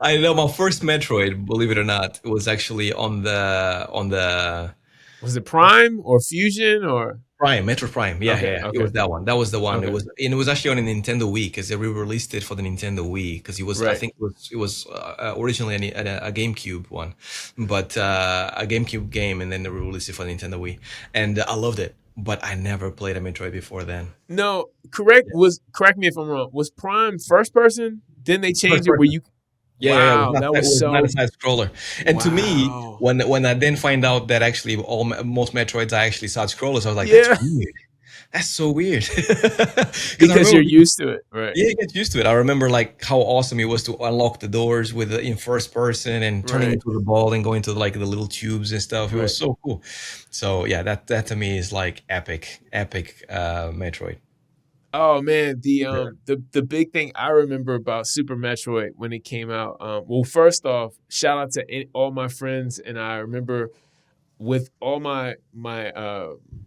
I know. My first Metroid, believe it or not, was actually on the was it Prime or Fusion or? Prime, Metroid Prime. Yeah, Okay, yeah, yeah. It okay, was that one. That was the one. okay. It was actually on a Nintendo Wii because they re-released it for the Nintendo Wii because it was I Right. think it was originally a GameCube one, but a GameCube game, and then they re-released it for the Nintendo Wii, and I loved it. But I never played a Metroid before then. No, Yeah. correct me if I'm wrong. Was Prime first person? Then they First changed it where person. you. Yeah. Wow, that It was was not a so. side scroller. And to me, Wow. when I then find out that actually most Metroids are actually side scrollers, I was like, that's Yeah, weird. That's so weird. Because I because you're remember, used to it, right? yeah, you get used to it. I remember like how awesome it was to unlock the doors with in first person and turning Right. into the ball and going to like the little tubes and stuff. It was Right. so cool. So yeah, that to me is like epic Metroid. Oh man, Yeah. the big thing I remember about Super Metroid when it came out. Well, first off, shout out to all my friends, and I remember with all my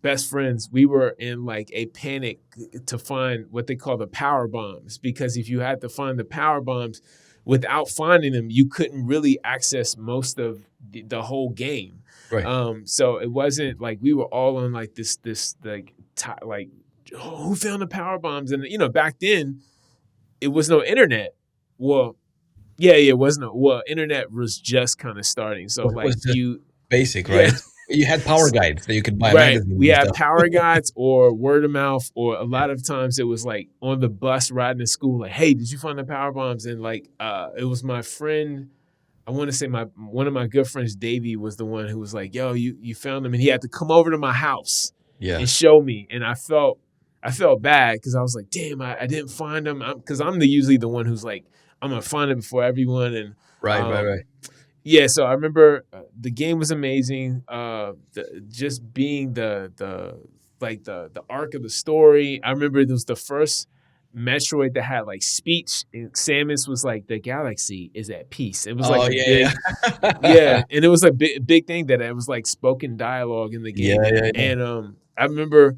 best friends, we were in like a panic to find what they call the power bombs, because if you had to find the power bombs, without finding them, you couldn't really access most of the whole game. Right. So it wasn't like we were all on like this like like, oh, who found the power bombs? And back then it was no internet. Well, yeah, it wasn't. Well, internet was just kind of starting. So It like was just basic, yeah. right? You had power guides that you could buy Right. magazines We and had stuff. power guides or word of mouth, or a Yeah. lot of times it was like on the bus riding to school, like, hey, did you find the power bombs? And like it was my friend, I want to say one of my good friends, Davey, was the one who was like, yo, you found them, and he had to come over to my house Yeah. and show me. And I felt bad because I was like, damn, I didn't find them. Because I'm usually the one who's like, I'm gonna find it before everyone. And Right. yeah, so I remember the game was amazing. Just being the arc of the story. I remember it was the first Metroid that had like speech. And Samus was like, the galaxy is at peace. It was like Oh a yeah, big, yeah. yeah, and it was a big thing that it was like spoken dialogue in the Yeah, game. yeah, yeah. And I remember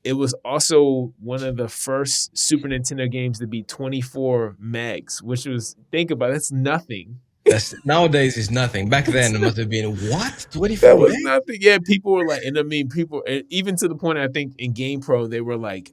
it was also one of the first Super Nintendo games to be 24 megs, which was, think about it, that's nothing. That's nowadays is nothing. Back then it must have been what? That 24 was meg? nothing. Yeah, people were like, and I mean, people, and even to the point, I think in GamePro, they were like,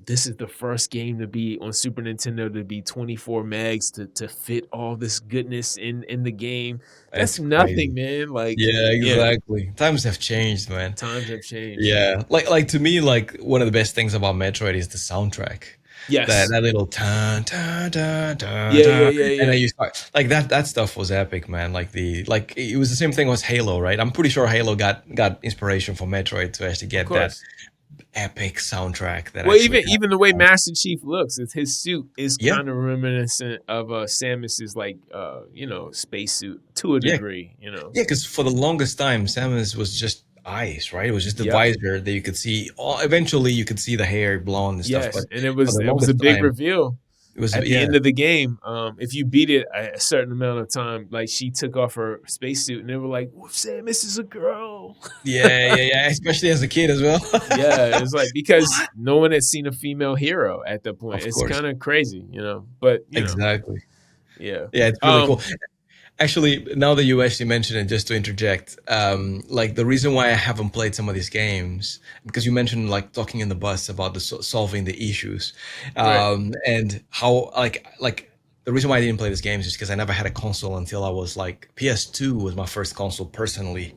this is the first game to be on Super Nintendo to be 24 megs to fit all this goodness in the game. That's That's nothing, crazy. man. Like, Yeah, yeah, exactly. Times have changed, man. times have changed. Yeah. Like to me, like one of the best things about Metroid is the soundtrack. That Yes. that little dun dun dun dun Yeah, yeah, dun, yeah, and yeah. then you start like that stuff was epic, man. Like it was the same thing as Halo, right? I'm pretty sure Halo got inspiration from Metroid to actually Of get that course. epic soundtrack that Well, actually even the way Master Chief looks, is his suit is yeah, kind of reminiscent of Samus's like spacesuit to a yeah, degree. You know. yeah, because for the longest time, Samus was just eyes, right? It was just the Yep. visor that you could see. Eventually, you could see the hair, blonde and stuff, but Yes, and for the it was a longest big time, reveal it was at the yeah, end of the game. If you beat it a certain amount of time, like she took off her spacesuit, and they were like, "Well, Samus is a girl." yeah, yeah, yeah. Especially as a kid as well. Yeah, it's like because What? no one had seen a female hero at that point. Of It's course, kind of crazy, you know. But exactly. yeah. Yeah, it's really cool. Actually, now that you actually mentioned it, just to interject, like the reason why I haven't played some of these games, because you mentioned like talking in the bus about the solving the issues, Right. and how like the reason why I didn't play these games is because I never had a console until I was like PS2 was my first console personally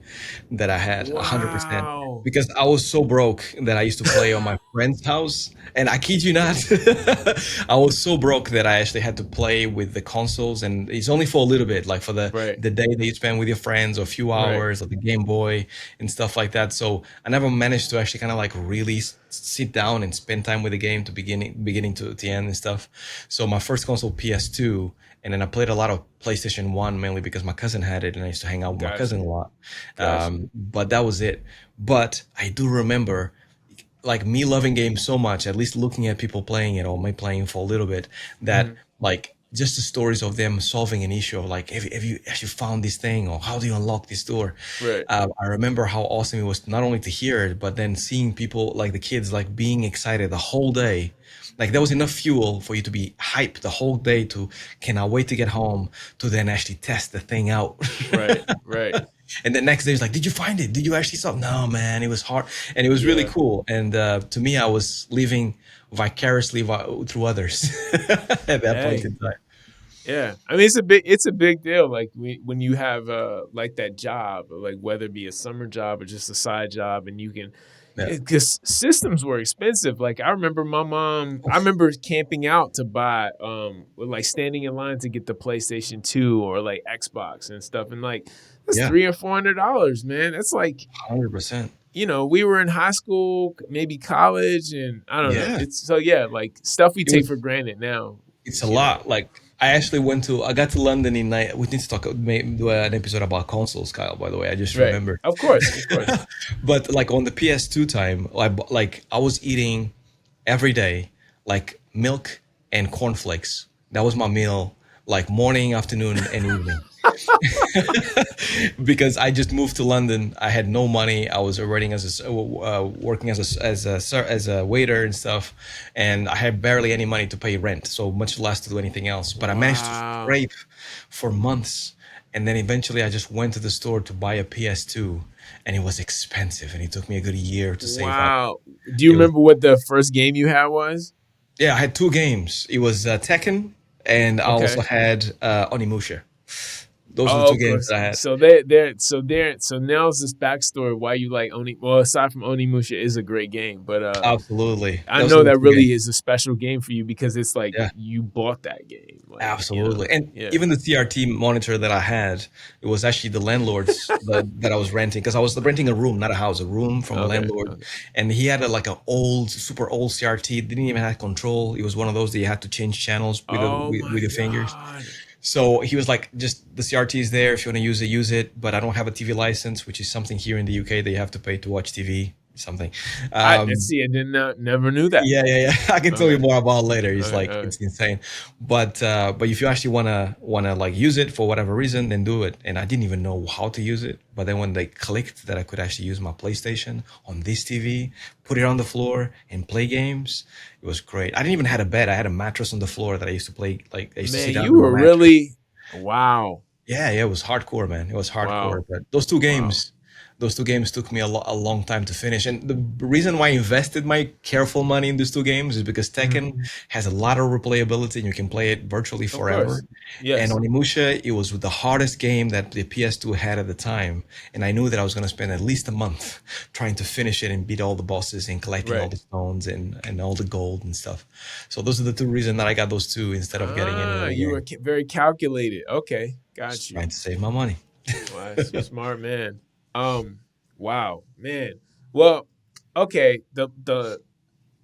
that I had 100%. Wow. Because I was so broke that I used to play on my friend's house, and I kid you not, I was so broke that I actually had to play with the consoles, and it's only for a little bit, like for the Right. the day that you spend with your friends, or a few Right. hours, or the Game Boy and stuff like that. So I never managed to actually kind of like really sit down and spend time with the game to beginning to the end and stuff. So my first console PS2, and then I played a lot of PlayStation 1 mainly because my cousin had it, and I used to hang out with my cousin Gotcha. a lot. Gotcha. But that was it. But I do remember like me loving games so much, at least looking at people playing it or me playing for a little bit, that Mhm. like just the stories of them solving an issue of like, have you actually found this thing, or how do you unlock this door? Right. I remember how awesome it was not only to hear it, but then seeing people like the kids like being excited the whole day. Like there was enough fuel for you to be hyped the whole day to cannot wait to get home to then actually test the thing out. Right. Right. And the next day it's like, did you find it? Did you actually solve? No, man, it was hard, and it was really Yeah. cool. And to me, I was living vicariously through others at that point Hey. in time. Yeah, I mean it's a big deal. Like when you have like that job, or like whether it be a summer job or just a side job, and you can, Yeah. because systems were expensive. Like I remember my mom, I remember camping out to buy, like standing in line to get the PlayStation 2 or like Xbox and stuff, and like that's Yeah, $300 or $400, man. That's like, 100%. we were in high school, maybe college, and I don't know. Yeah, It's so yeah, like stuff we it take was. for granted now. It's a lot. Like I actually I got to London in night. We need to do an episode about consoles, Kyle. By the way, I just Right. remembered. Of course, of course. But like on the PS2 time, like I was eating every day, like milk and cornflakes. That was my meal, like morning, afternoon, and evening. Because I just moved to London. I had no money. I was working working as a waiter and stuff, and I had barely any money to pay rent, so much less to do anything else. But I managed to Wow. scrape for months, and then eventually I just went to the store to buy a PS2, and it was expensive, and it took me a good year to save up. Wow. Do you It was remember what the first game you had was? yeah, I had two games. It was Tekken, and I also Okay. had Onimusha. Those are the Oh, two of games course. that I had. So now's this backstory why you like Oni. Well, aside from Onimusha is a great game, but Absolutely. I Those are know the that two games. really is a special game for you because it's like Yeah, you bought that game, like absolutely. And yeah. even the TRT monitor that I had, it was actually the landlord's that I was renting, because I was renting a room, not a house, a room from a Okay. landlord. Okay. And he had like an old, super old CRT. Didn't even have control. It was one of those that you had to change channels Oh with my your fingers. god. So he was like, just the CRT is there. If you want to use it, use it. But I don't have a TV license, which is something here in the UK that you have to pay to watch TV. something. I Um, see. I did not never knew that. yeah, yeah, yeah. I can tell you Okay. more about later. It's Okay. like Okay. it's insane. But if you actually wanna like use it for whatever reason, then do it. And I didn't even know how to use it. But then when they clicked that I could actually use my PlayStation on this TV, put it on the floor and play games, it was great. I didn't even have a bed. I had a mattress on the floor that I used to play. Like I used to sit Man, down you on my were mattress. really wow. Yeah, yeah, it was hardcore, man. It was hardcore. Wow. But Wow. those two games took me a long time to finish. And the reason why I invested my careful money in these two games is because Mhm. Tekken has a lot of replayability and you can play it virtually Of course. forever. And Yes. Onimusha, it was the hardest game that the PS2 had at the time. And I knew that I was going to spend at least a month trying to finish it and beat all the bosses and collecting all Right. the stones and all the gold and stuff. So those are the two reasons that I got those two instead of getting any Ah, other you were game. very calculated. Okay, got Just you. trying to save my money. Wow, you're smart, man. Um, wow, man. Well, okay.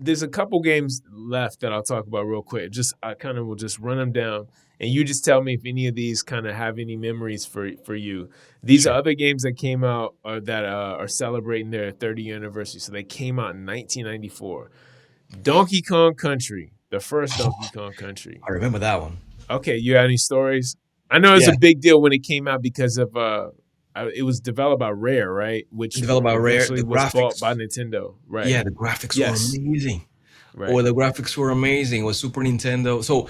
There's a couple games left that I'll talk about real quick. Just I kind of will just run them down, and you just tell me if any of these kind of have any memories for you. These are Sure. other games that came out that are celebrating their 30th anniversary. So they came out in 1994. Donkey Kong Country, the first Donkey Kong Country. I remember that one. Okay, you got any stories? I know it's a Yeah, big deal when it came out because of it was developed by Rare, right? Which developed by Rare. eventually The was bought by graphics, Nintendo, right? yeah, the graphics were Yes, amazing. right. Or the graphics were amazing. It was Super Nintendo. So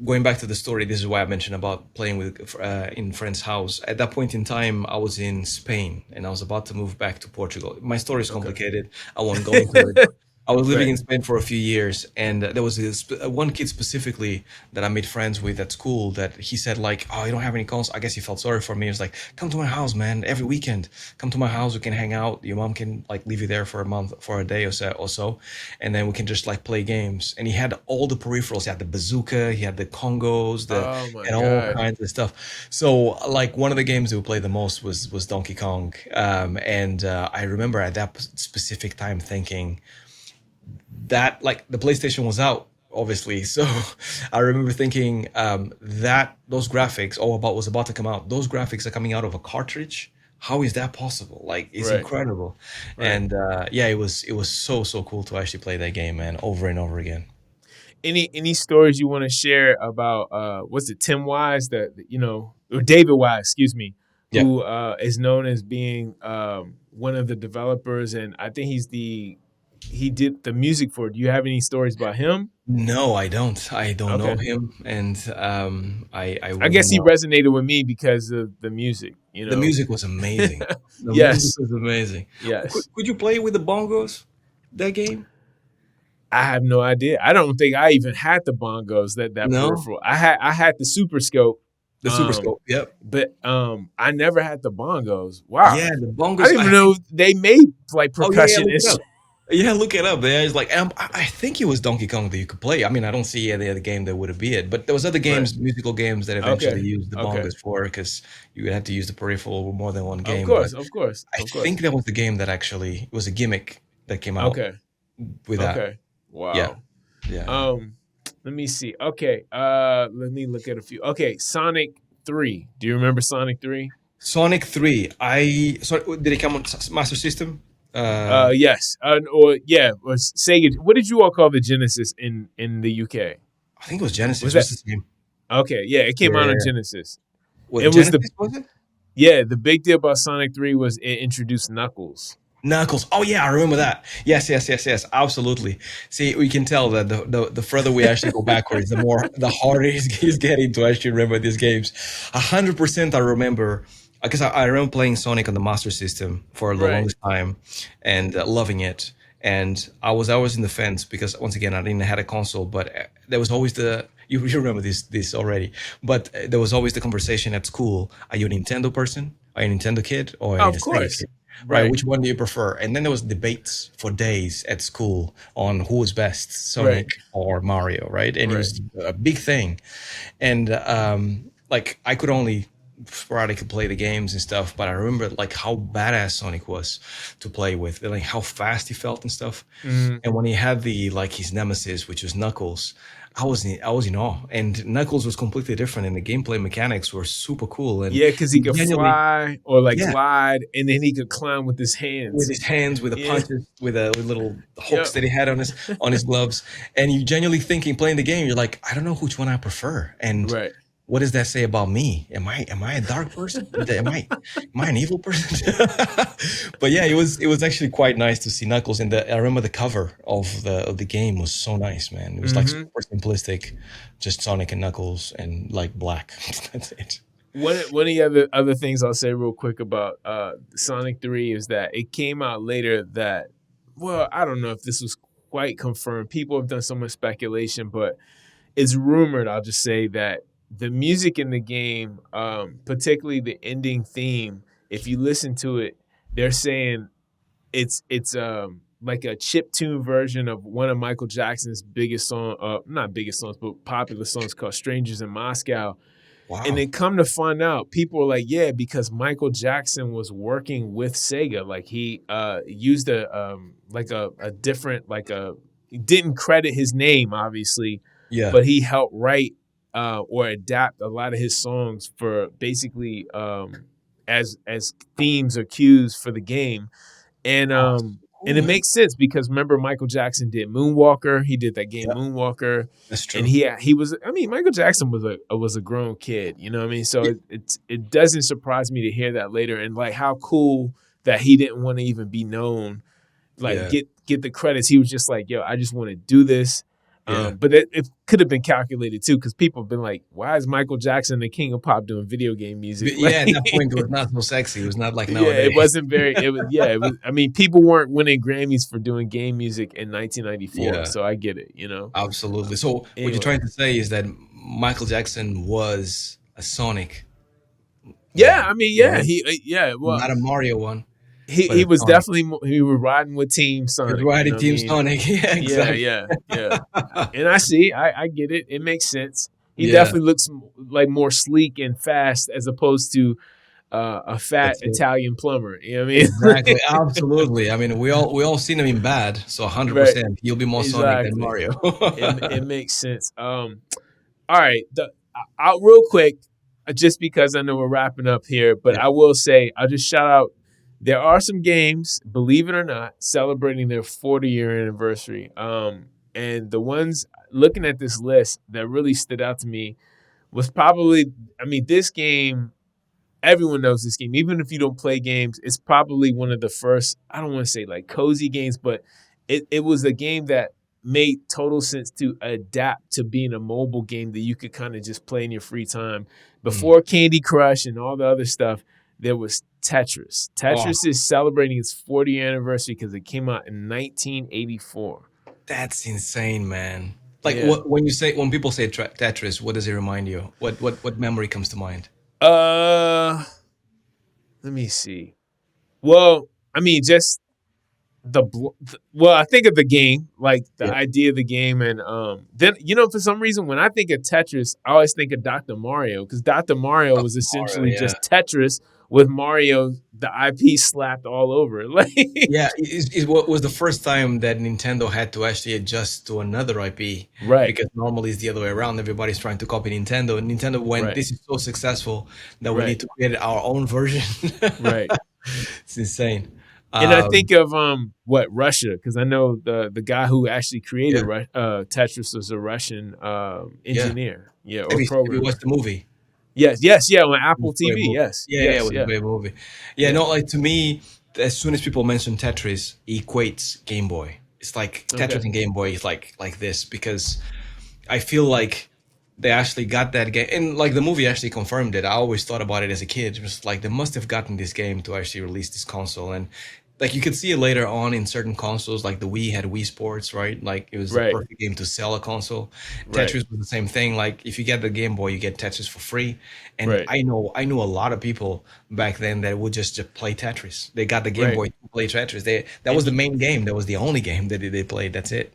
going back to the story, this is why I mentioned about playing with in friend's house. At that point in time, I was in Spain and I was about to move back to Portugal. My story is Okay. complicated. I won't go into it. But I was living Right. in Spain for a few years, and there was one kid specifically that I made friends with at school. That he said like, "Oh, you don't have any consoles." I guess he felt sorry for me. He was like, "Come to my house, man. Every weekend, come to my house. We can hang out. Your mom can like leave you there for a month, for a day or so, and then we can just like play games." And he had all the peripherals. He had the bazooka. He had the congos. Oh my And all God. kinds of stuff. So like one of the games we played the most was Donkey Kong, and I remember at that specific time thinking that like the PlayStation was out, obviously. So I remember thinking that those graphics, about was about to come out. Those graphics are coming out of a cartridge. How is that possible? Like, it's Right. incredible. Right. And yeah, it was so cool to actually play that game, man, over and over again. Any stories you want to share about what's it, Tim Wise, that or David Wise, excuse me, Yeah. who is known as being one of the developers, and I think he did the music for it. Do you have any stories about him? No, I don't. I don't know Okay. him, and I I wouldn't guess he know. resonated with me because of the music, The music was amazing. The music Yes. was amazing. Oh, Could, Yes. could you play with the bongos? That game? I have no idea. I don't think I even had the bongos, that No, peripheral. I had the super scope, the Super um, Scope. Yep. but I never had the bongos. Wow. Yeah, the I bongos. didn't I even think. know they made like Oh yeah, yeah. percussion Look it instruments. up. Yeah, look it up. There is like, I think it was Donkey Kong that you could play. I mean, I don't see any other game that would have be it, but there was other Right. games, musical games that eventually Okay. used the Okay. bongos for because you would have to use the peripheral with more than one Of game. But course. Of course. I Of course. think that was the game that actually it was a gimmick that came out Okay. with that. Okay. Yeah, Wow. yeah, yeah. Um, let me see. Okay. Let me look at a few. Okay. Sonic 3. Do you remember Sonic 3? Sonic 3. Did it come on Master System? Yes. Or yeah, was Sega. What did you all call the Genesis in the UK? I think it was Was Genesis. that What's the same? okay? Yeah, it came out on Yeah. Genesis. What It was Genesis was it? the big deal about Sonic 3 was it introduced Knuckles. Knuckles. Oh yeah, I remember that. Yes, yes, yes, yes. Absolutely. See, we can tell that the further we actually go backwards, the harder he's getting to actually remember these games. 100% I remember because I remember playing Sonic on the Master System for the Right. longest time and loving it. And I was always in the fence because once again I didn't have a console, but there was always you remember this already, but there was always the conversation at school: Are you a Nintendo person? Are you a Nintendo kid or are you a Of Sega course. kid? Right? Right. Which one do you prefer? And then there was debates for days at school on who was best, Right. Sonic or Mario, right? And it Right. was a big thing. And like I could only sporadically play the games and stuff, but I remember like how badass Sonic was to play with, and like how fast he felt and stuff. Mm. And when he had the like his nemesis, which was Knuckles, I was in awe. And Knuckles was completely different, and the gameplay mechanics were super cool. And Yeah, because he you could genuinely, fly or like yeah, glide, and then he could climb with his with hands. his hands, with the Yeah. punches, with little hooks Yep. that he had on his gloves, and you genuinely thinking playing the game, you're like, I don't know which one I prefer, and Right. what does that say about me? Am I a dark person? Am I an evil person? But yeah, it was actually quite nice to see Knuckles. And I remember the cover of the game was so nice, man. It was like Mm-hmm. super simplistic, just Sonic and Knuckles and like black. That's it. One of the other things I'll say real quick about Sonic 3 is that it came out later that, well, I don't know if this was quite confirmed. People have done so much speculation, but it's rumored, I'll just say, that the music in the game, particularly the ending theme, if you listen to it, they're saying it's like a chip tune version of one of Michael Jackson's biggest not biggest songs, but popular songs called "Strangers in Moscow." And Wow. then come to find out, people were like, yeah, because Michael Jackson was working with Sega. Like he used a different he didn't credit his name, obviously, Yeah. but he helped write or adapt a lot of his songs for basically as themes or cues for the game. And Oh, um cool, and it man. makes sense because remember Michael Jackson did Moonwalker. He did that game Yeah, Moonwalker, that's and true. he was. I mean, Michael Jackson was a grown kid. You know what I mean? So Yeah, it doesn't surprise me to hear that later, and like how cool that he didn't want to even be known, like yeah, get the credits. He was just like, yo, I just want to do this. yeah. But it could have been calculated too, because people have been like, why is Michael Jackson, the king of pop, doing video game music? But Like, yeah, at that point, it was not so sexy. It was not like yeah, it nowadays. wasn't very. It was yeah, it was. I mean, people weren't winning Grammys for doing game music in 1994, Yeah. so I get it. You know. Absolutely. So what you're Anyway, trying to say is that Michael Jackson was a Sonic yeah, man, I mean, yeah, right? yeah. Well, Not a Mario one, but he a was Sonic. definitely he was riding with Team He was Sonic. You know riding what I Team mean? Sonic. Yeah, Yeah, exactly. yeah, yeah. And I see, I get it. It makes sense. He Yeah, definitely looks like more sleek and fast as opposed to a fat that's it. Italian plumber. You know what I Exactly. mean? Absolutely. I mean, we all seen him in bad, so Right. 100%. He'll be more Sonic than Exactly. Mario. It makes sense. All right, I'll real quick, just because I know we're wrapping up here, but Yeah. I will say I'll just shout out. There are some games, believe it or not, celebrating their 40-year anniversary. And the ones looking at this list that really stood out to me was probably, I mean, this game, everyone knows this game. Even if you don't play games, it's probably one of the first, I don't want to say like cozy games, but it was a game that made total sense to adapt to being a mobile game that you could kind of just play in your free time. Mm. Before Candy Crush and all the other stuff, there was Tetris. Oh, Tetris is celebrating its 40th anniversary because it came out in 1984. that's insane, man. Like Yeah. when people say Tetris, what does it remind you? What memory comes to mind? Uh, Let me see. Well, I mean, just well, I think of the game, like the Yeah. idea of the game, and then for some reason when I think of Tetris, I always think of Dr. Mario because Dr. Mario was Mario, essentially yeah. just Tetris with Mario the IP slapped all over it. Like, Yeah, it was the first time that Nintendo had to actually adjust to another IP, right, because normally it's the other way around. Everybody's trying to copy Nintendo, and Nintendo went, right, "This is so successful that we right, need to create our own version." right. It's insane. And I Um, think of what Russia because I know the guy who actually created yeah, Tetris was a Russian yeah. engineer, yeah, or Have you watched programmer. the movie? Yes, yes, yeah, on It was Apple a great TV. movie. Yes, Yeah, yeah, it yes, was a yeah, great movie. Yeah, yeah. no, like to me, as soon as people mention Tetris, it equates Game Boy. It's like Okay. Tetris and Game Boy is like this, because I feel like they actually got that game, and like the movie actually confirmed it. I always thought about it as a kid. It was like they must have gotten this game to actually release this console, and like you could see it later on in certain consoles, like the Wii had Wii Sports, right? Like it was the Right, perfect game to sell a console. right, Tetris was the same thing. Like if you get the Game Boy, you get Tetris for free. And right, I knew a lot of people back then that would just play Tetris. They got the Game right. Boy to play Tetris. That was And the main game. That was the only game that they played. That's it.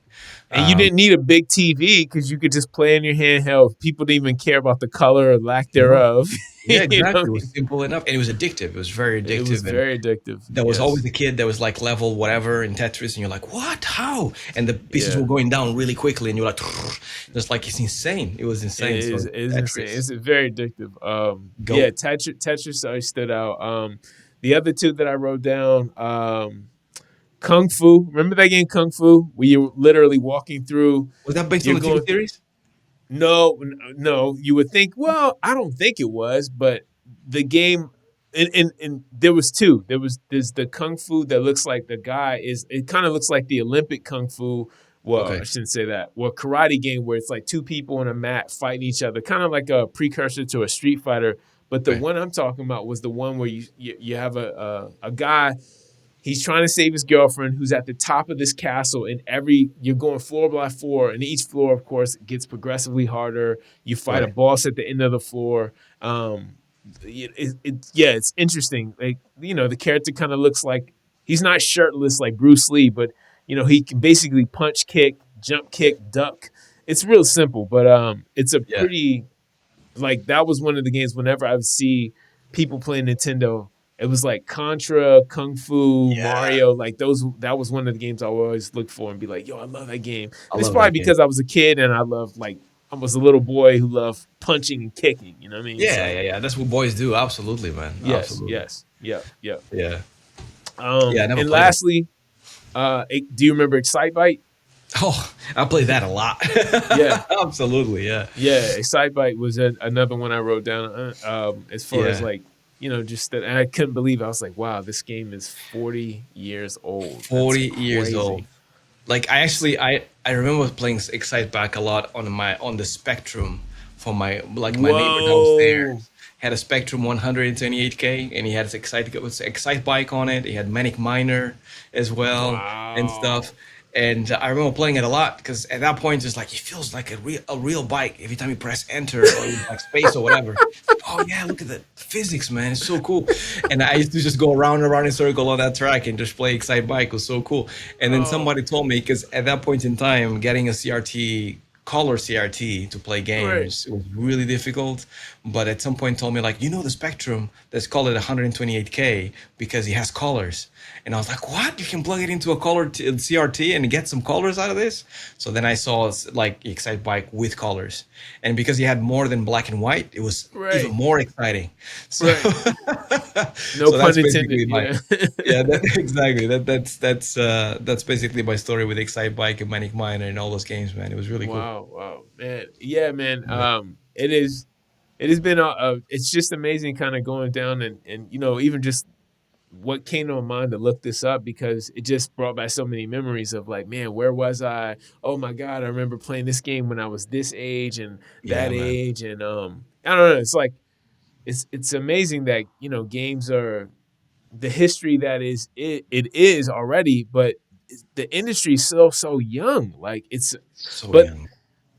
And you didn't need a big TV because you could just play in your handheld. People didn't even care about the color or lack No. thereof. Yeah, You know what exactly. I It mean? was simple enough, and it was addictive. It was very It was addictive, and very addictive. there was always Yes. a kid that was like level whatever in Tetris, and you're like, "What? How?" And the pieces Yeah. were going down really quickly, and you're like, just like it's insane. It was It insane. is So it is insane. Tetris, It's very addictive. Yeah, go. Tetris always stood out. The other two that I wrote down, Kung Fu. Remember that game Kung Fu? Where you're literally walking through. Was that based on You're the TV going. series? No, no. You would think. Well, I don't think it was, but the game. And there was two. There's the kung fu that looks like the guy is. It kind of looks like the Olympic kung fu. Well, Okay, I shouldn't say that. Well, karate game where it's like two people on a mat fighting each other, kind of like a precursor to a Street Fighter. But the okay, one I'm talking about was the one where you have a guy. He's trying to save his girlfriend who's at the top of this castle, and you're going floor by floor, and each floor, of course, gets progressively harder. You fight a right, boss at the end of the floor. Yeah, it's interesting. Like, the character kind of looks like he's not shirtless like Bruce Lee, but he can basically punch, kick, jump, kick, duck. It's real simple, but it's a yeah, pretty, like, that was one of the games. Whenever I would see people playing Nintendo, it was like Contra, Kung Fu, yeah. Mario, like those. That was one of the games I would always look for and be like, "Yo, I love that game." I And it's love probably that game. because I was a kid and I was a little boy who loved punching and kicking. You know what I mean? Yeah, So yeah, yeah. That's what boys do. Absolutely, man. yes, Absolutely. yes, yeah, yeah. Yeah, yeah. I never And played it. lastly, do you remember Excitebike? Oh, I played that a lot. Yeah, Absolutely, yeah, yeah. Excitebike was another one I wrote down. As far as yeah. like, just that, and I couldn't believe it. I was like, wow, this game is 40 years old. That's 40 years old. crazy. Like I remember playing Excite Back a lot on the Spectrum for my neighbor downstairs Whoa. had a Spectrum 128K, and he had his Excite Bike on it. He had Manic Miner as well and Wow. stuff. And I remember playing it a lot because at that point it's like it feels like a real bike every time you press enter or like space or whatever. Oh yeah, look at the physics, man! It's so cool. And I used to just go around and around in a circle on that track and just play Excite Bike. It was so cool. And then Oh, somebody told me because at that point in time, getting a CRT color CRT to play right. games, it was really difficult. But at some point told me like, the Spectrum, let's call it 128K because it has colors. And I was like, what? You can plug it into a CRT and get some colors out of this? So then I saw like Excite Bike with colors. And because he had more than black and white, it was even Right. more exciting. So Right. No so pun that's intended. basically my Yeah. yeah, exactly. That's basically my story with Excite Bike and Manic Miner and all those games, man. It was really cool. Wow. Wow. Man. Yeah, man. Yeah. It has been it's just amazing kind of going down and even just what came to my mind to look this up because it just brought back so many memories of like, man, where was I? Oh my God, I remember playing this game when I was this age and Yeah, that man. age. And I don't know. It's like it's amazing that, games are the history that it is already, but the industry is so young. Like So but young.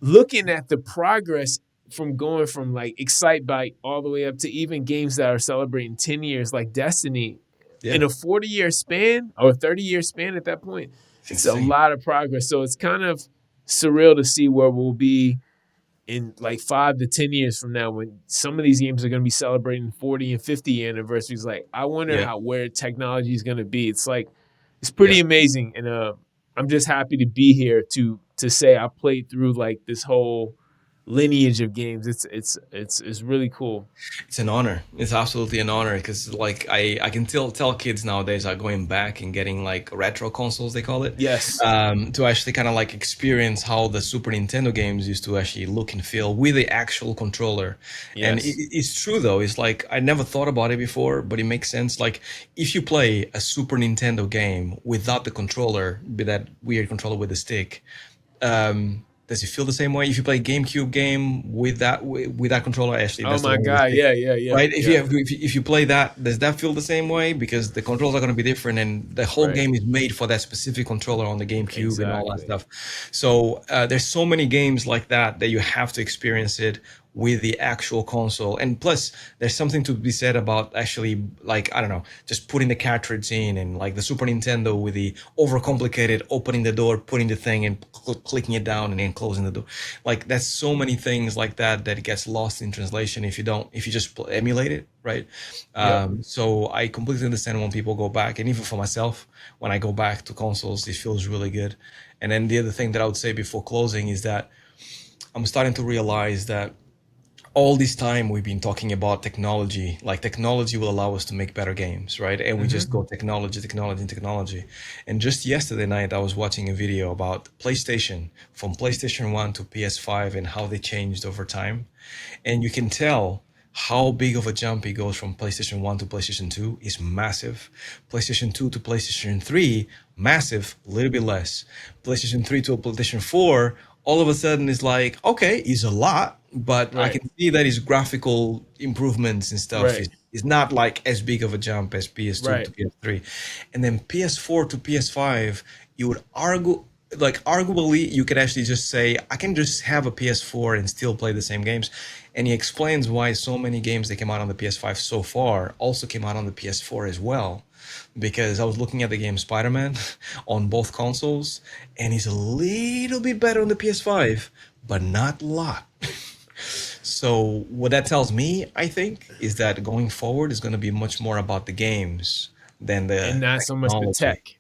looking at the progress from going from like Excitebike all the way up to even games that are celebrating 10 years like Destiny Yeah. in a 40-year span or 30-year span at that point, It's it's a insane. lot of progress. So it's kind of surreal to see where we'll be in like 5 to 10 years from now when some of these games are going to be celebrating 40 and 50 anniversaries. Like, I wonder Yeah. where technology is going to be. It's like, it's Yeah. pretty amazing. And I'm just happy to be here to say I played through like this whole lineage of games. It's really cool. It's an honor. It's absolutely an honor because like I can tell kids nowadays are going back and getting like retro consoles they call it, Yes. to actually kind of like experience how the Super Nintendo games used to actually look and feel with the actual controller. And Yes. it's true though. It's like I never thought about it before, but it makes sense. Like if you play a Super Nintendo game without the controller, be that weird controller with the stick, does it feel the same way if you play GameCube game with that controller? Actually, Oh that's the my one with the God. stick, Yeah. Yeah. Yeah. right? If you Yeah. have if you play that, does that feel the same way? Because the controls are going to be different, and the whole Right. game is made for that specific controller on the GameCube and all that Exactly. stuff. So there's so many games like that that you have to experience it with the actual console. And plus, there's something to be said about actually, like, I don't know, just putting the cartridge in, and like the Super Nintendo with the overcomplicated opening the door, putting the thing and clicking it down and then closing the door. Like, that's so many things like that that gets lost in translation if you just emulate it, right? So I completely understand when people go back, and even for myself, when I go back to consoles, it feels really good. And then the other thing that I would say before closing is that I'm starting to realize that all this time we've been talking about technology, like technology will allow us to make better games, right? And we just go technology, technology, and technology. And just yesterday night, I was watching a video about PlayStation, from PlayStation 1 to PS5, and how they changed over time. And you can tell how big of a jump it goes from PlayStation 1 to PlayStation 2 is massive. PlayStation 2 to PlayStation 3, massive, a little bit less. PlayStation 3 to a PlayStation 4, all of a sudden is like, okay, is a lot, but I Right. can see that his graphical improvements and stuff Right. is not like as big of a jump as PS2 Right. to PS3. And then PS4 to PS5, you would argue, like, arguably you could actually just say I can just have a PS4 and still play the same games. And he explains why so many games that came out on the PS5 so far also came out on the PS4 as well, because I was looking at the game Spider-Man on both consoles, and he's a little bit better on the PS5, but not a lot. So what that tells me, I think, is that going forward is going to be much more about the games than And the not so much the technology. tech.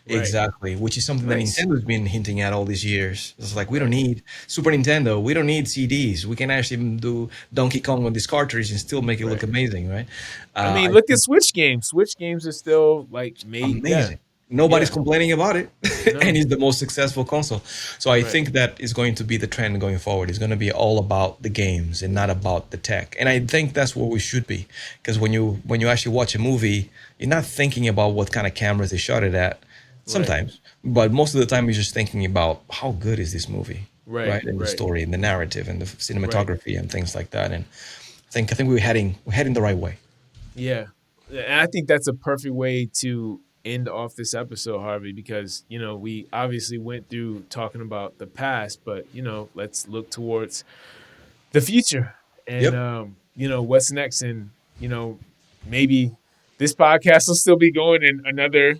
Right. Exactly, which is something that Nice. Nintendo's been hinting at all these years. It's like, we don't Right. need Super Nintendo, we don't need CDs. We can actually do Donkey Kong on this cartridge and still make it look Right. amazing, right? I I mean, look at think Switch games. Switch games are still like made. Yeah. amazing. Nobody's Yeah. complaining about it, and No. it's the most successful console. So I Right. think that is going to be the trend going forward. It's going to be all about the games and not about the tech. And I think that's where we should be, because when you actually watch a movie, you're not thinking about what kind of cameras they shot it at. Right. Sometimes, but most of the time, you're just thinking about how good is this movie, Right. right? And the Right. story and the narrative and the Right. cinematography and things like that. And I think we're heading the right way. Yeah. And I think that's a perfect way to end off this episode, Harvey, because, we obviously went through talking about the past, but, let's look towards the future and, Yep, what's next. And, maybe this podcast will still be going in another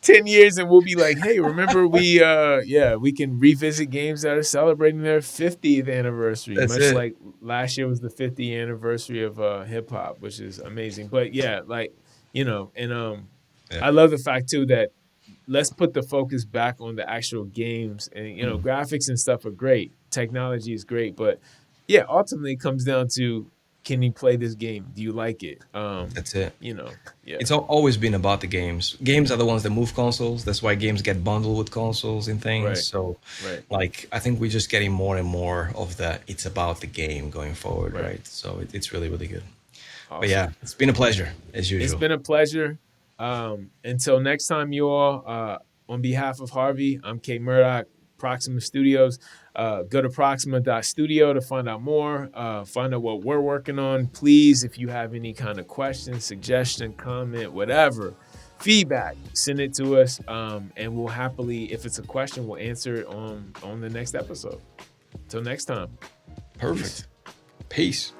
10 years and we'll be like, hey, remember we can revisit games that are celebrating their 50th anniversary, that's much it. like last year was the 50th anniversary of hip hop, which is amazing. But yeah, like, and Yeah. I love the fact too that let's put the focus back on the actual games, and graphics and stuff are great, technology is great, but yeah, ultimately it comes down to, can you play this game? Do you like it? That's it. Yeah. It's always been about the games. Games are the ones that move consoles. That's why games get bundled with consoles and things. Right. So, Right. like, I think we're just getting more and more of the it's about the game going forward, Right. right? So it's really, really good. But yeah, Awesome. it's been a pleasure as It's usual. been a pleasure. Until next time, you all, on behalf of Harvey, I'm Kate Murdoch, Proxima Studios. Go to proxima.studio to find out more, find out what we're working on. Please, if you have any kind of question, suggestion, comment, whatever, feedback, send it to us. And we'll happily, if it's a question, we'll answer it on the next episode. Till next time. Perfect. Peace.